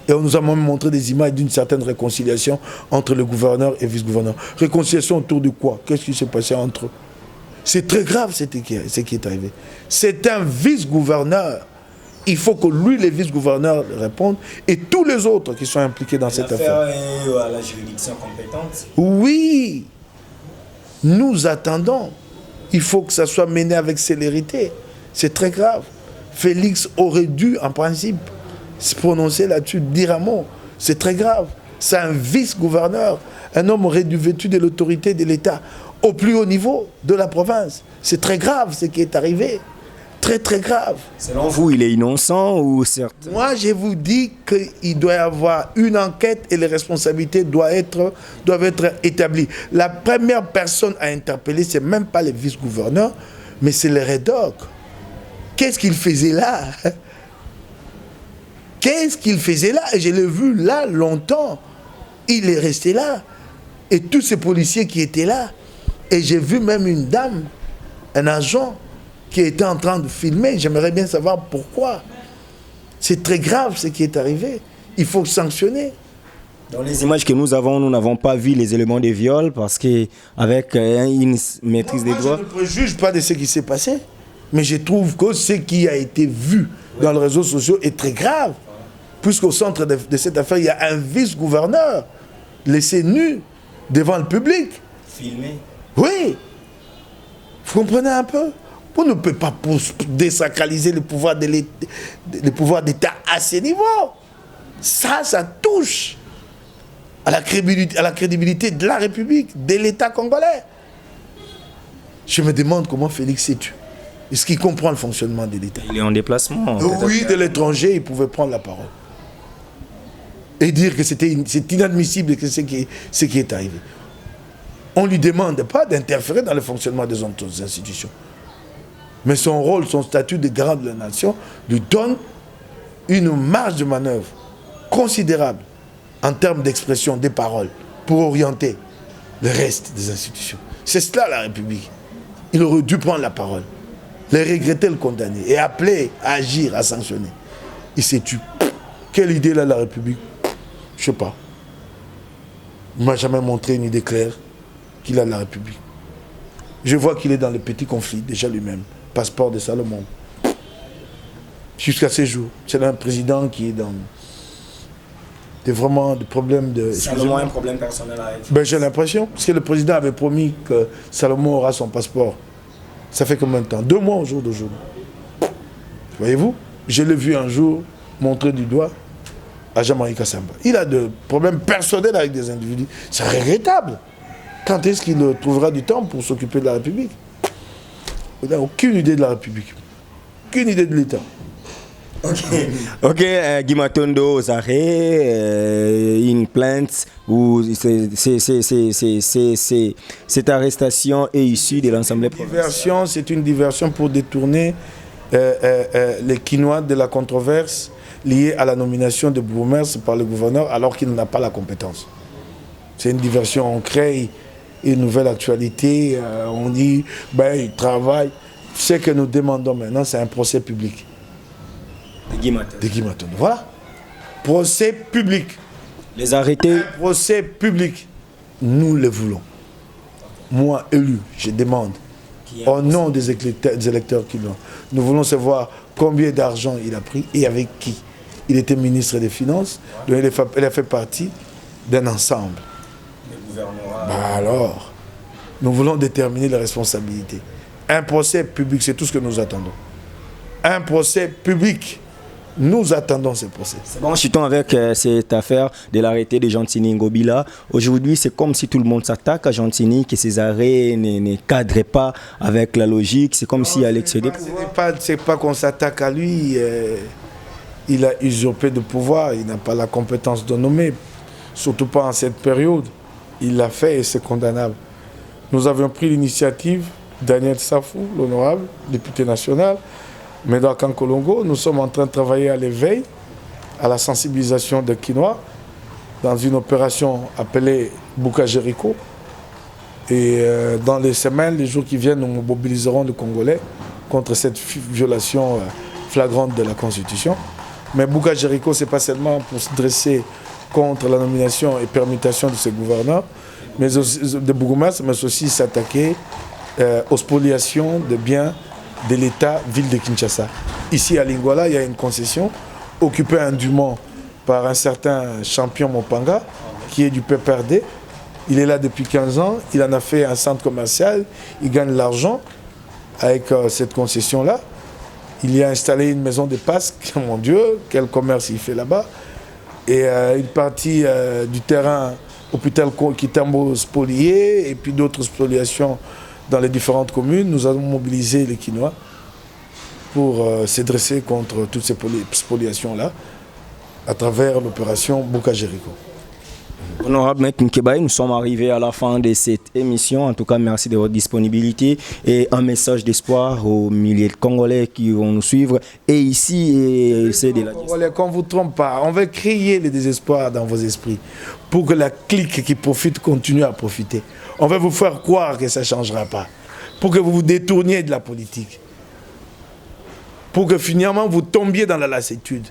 Et on nous a même montré des images d'une certaine réconciliation entre le gouverneur et le vice-gouverneur. Réconciliation autour de quoi? Qu'est-ce qui s'est passé entre eux? C'est très grave ce qui est arrivé. C'est un vice-gouverneur. Il faut que lui, le vice-gouverneur, réponde et tous les autres qui sont impliqués dans cette affaire. L'affaire est à la juridiction compétente. Oui, nous attendons. Il faut que ça soit mené avec célérité. C'est très grave. Félix aurait dû, en principe, se prononcer là-dessus, dire un mot. C'est très grave. C'est un vice-gouverneur, un homme revêtu de l'autorité de l'État au plus haut niveau de la province. C'est très grave ce qui est arrivé. Très, très grave. Selon vous, il est innocent ou certes? Moi, je vous dis qu'il doit y avoir une enquête et les responsabilités doivent être établies. La première personne à interpeller, ce n'est même pas le vice-gouverneur, mais c'est le REDOC. Qu'est-ce qu'il faisait là? Qu'est-ce qu'il faisait là? Et je l'ai vu là longtemps. Il est resté là. Et tous ces policiers qui étaient là. Et j'ai vu même une dame, un agent, qui était en train de filmer. J'aimerais bien savoir pourquoi. C'est très grave ce qui est arrivé. Il faut sanctionner. Dans les images que nous avons, nous n'avons pas vu les éléments de viol parce qu'avec une maîtrise des droits... Je ne préjuge pas de ce qui s'est passé, mais je trouve que ce qui a été vu dans les réseaux sociaux est très grave. Puisqu'au centre de cette affaire, il y a un vice-gouverneur laissé nu devant le public. Filmé. Oui. Vous comprenez un peu? On ne peut pas désacraliser le pouvoir d'État à ce niveau. Ça touche à la crédibilité de la République, de l'État congolais. Je me demande comment Félix s'est tué. Est-ce qu'il comprend le fonctionnement de l'État? Il est en déplacement. Oui, de l'étranger, il pouvait prendre la parole. Et dire que c'est inadmissible que ce qui est arrivé. On ne lui demande pas d'interférer dans le fonctionnement des autres institutions. Mais son rôle, son statut de garant de la nation lui donne une marge de manœuvre considérable en termes d'expression des paroles pour orienter le reste des institutions. C'est cela la République. Il aurait dû prendre la parole, le regretter, le condamner et appeler à agir, à sanctionner. Il s'est tué. Quelle idée là la République? Je ne sais pas. Il ne m'a jamais montré une idée claire qu'il a de la République. Je vois qu'il est dans le petit conflit, déjà lui-même. Passeport de Salomon. Jusqu'à ces jours. C'est un président qui est dans vraiment des problèmes de... Salomon a un problème personnel avec. Ben, j'ai l'impression, parce que le président avait promis que Salomon aura son passeport. Ça fait combien de temps? 2 mois au jour d'aujourd'hui. Voyez-vous? Je l'ai vu un jour montrer du doigt à Jean-Marie Kassamba. Il a des problèmes personnels avec des individus. C'est regrettable. Quand est-ce qu'il trouvera du temps pour s'occuper de la République? Il n'a aucune idée de la République. Aucune idée de l'État. Ok, Guimatondo Zaré, une plainte où cette arrestation est issue de l'Assemblée provinciale. C'est une diversion pour détourner les Quinois de la controverse liée à la nomination de bourgmestre par le gouverneur alors qu'il n'a pas la compétence. C'est une diversion, on crée une nouvelle actualité, on dit, il travaille. Ce que nous demandons maintenant, c'est un procès public. De Guy Matondo. Voilà. Procès public. Les arrêtés. Un procès public. Nous le voulons. Moi, élu, je demande, au nom des électeurs qui l'ont, nous voulons savoir combien d'argent il a pris et avec qui. Il était ministre des Finances, donc il a fait partie d'un ensemble. Alors, nous voulons déterminer les responsabilités. Un procès public, c'est tout ce que nous attendons. Un procès public. Nous attendons ce procès. C'est bon, chutons avec cette affaire de l'arrêté de Gentini Ngobila. Aujourd'hui, c'est comme si tout le monde s'attaque à Gentini, que ses arrêts ne cadraient pas avec la logique. C'est comme s'il allait excéder. Ce n'est pas qu'on s'attaque à lui. Il a usurpé de pouvoir. Il n'a pas la compétence de nommer. Surtout pas en cette période. Il l'a fait et c'est condamnable. Nous avions pris l'initiative, Daniel Safou, l'honorable député national, mais dans Kankolongo, nous sommes en train de travailler à l'éveil, à la sensibilisation des Quinois, dans une opération appelée Bouka Jericho. Et dans les semaines, les jours qui viennent, nous mobiliserons les Congolais contre cette violation flagrante de la Constitution. Mais Bouka Jericho, ce n'est pas seulement pour se dresser contre la nomination et permutation de ces gouverneurs, mais aussi, de bourgmestres, mais aussi s'attaquer aux spoliations de biens de l'État, ville de Kinshasa. Ici à Lingwala, il y a une concession occupée indûment par un certain champion Mopanga, qui est du PPRD. Il est là depuis 15 ans, il en a fait un centre commercial, il gagne l'argent avec cette concession-là. Il y a installé une maison de passe, mon Dieu, quel commerce il fait là-bas. Et une partie du terrain, hôpital Kitambo spolié, et puis d'autres spoliations dans les différentes communes. Nous avons mobilisé les Quinois pour se dresser contre toutes ces spoliations-là à travers l'opération Bouka Jericho. Honorable Maître Nkebaye, nous sommes arrivés à la fin de cette émission. En tout cas, merci de votre disponibilité et un message d'espoir aux milliers de Congolais qui vont nous suivre. Et ici, c'est de la Congolais, qu'on ne vous trompe pas, on va créer le désespoir dans vos esprits pour que la clique qui profite continue à profiter. On va vous faire croire que ça ne changera pas, pour que vous vous détourniez de la politique, pour que finalement vous tombiez dans la lassitude,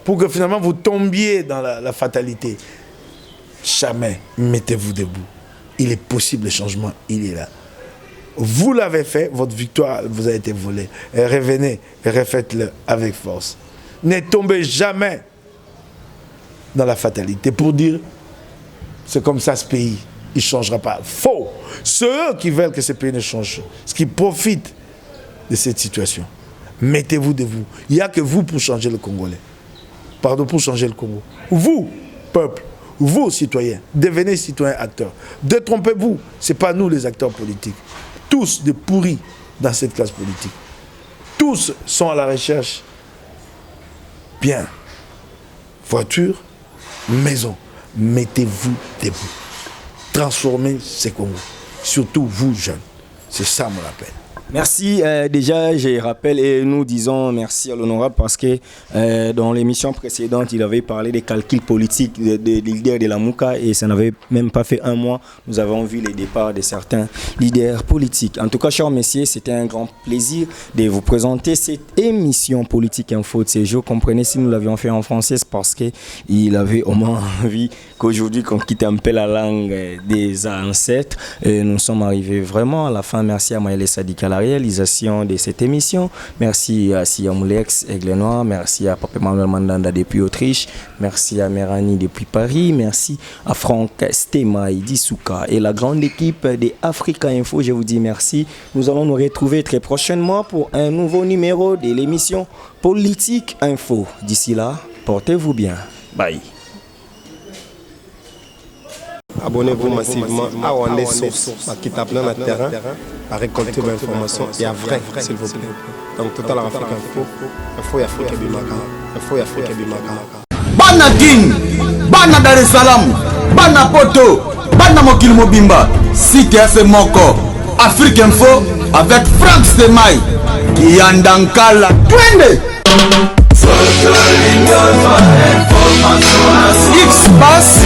pour que finalement vous tombiez dans la fatalité. Jamais mettez-vous debout. Il est possible le changement, il est là. Vous l'avez fait, votre victoire vous a été volée. Et revenez et refaites-le avec force. Ne tombez jamais dans la fatalité pour dire c'est comme ça ce pays, il ne changera pas. Faux. Ceux qui veulent que ce pays ne change, ceux qui profitent de cette situation, mettez-vous debout. Il n'y a que vous pour changer le Congolais. Pardon, pour changer le Congo. Vous, peuple. Vous, citoyens, devenez citoyens acteurs. Détrompez-vous, ce n'est pas nous les acteurs politiques. Tous des pourris dans cette classe politique. Tous sont à la recherche. Bien. Voiture, maison. Mettez-vous debout. Transformez ce Congo. Surtout vous, jeunes. C'est ça mon appel. Merci. Déjà, je rappelle et nous disons merci à l'honorable parce que dans l'émission précédente, il avait parlé des calculs politiques des leaders de la Mouka et ça n'avait même pas fait un mois. Nous avons vu les départs de certains leaders politiques. En tout cas, chers messieurs, c'était un grand plaisir de vous présenter cette émission Politique Info de ces jours. Comprenez, si nous l'avions fait en français, c'est parce qu'il avait au moins envie qu'aujourd'hui, qu'on quitte un peu la langue des ancêtres. Et nous sommes arrivés vraiment à la fin. Merci à Maëlle Sadik à la réalisation de cette émission. Merci à Siamoulex Aigle Noir. Merci à Papa Manuel Mandanda depuis Autriche. Merci à Merani depuis Paris. Merci à Franck Stemaï d'Issouka et la grande équipe de Africa Info. Je vous dis merci. Nous allons nous retrouver très prochainement pour un nouveau numéro de l'émission Politique Info. D'ici là, portez-vous bien. Bye. Abonnez-vous massivement à Wandé Source, qui tape dans le terrain, à récolter l'information et à vrai, s'il vous plaît. Donc, Total Africa Info, Info Afrique Bimaka, Info Afrique Bimaka. Bana Guine, Bana Dar es Salaam, Bana Poto, Bana Mokil Mobimba, Cité FM Moko, Afrique Info avec Franck Semaï, Kiandankala, Twende. X-Bass,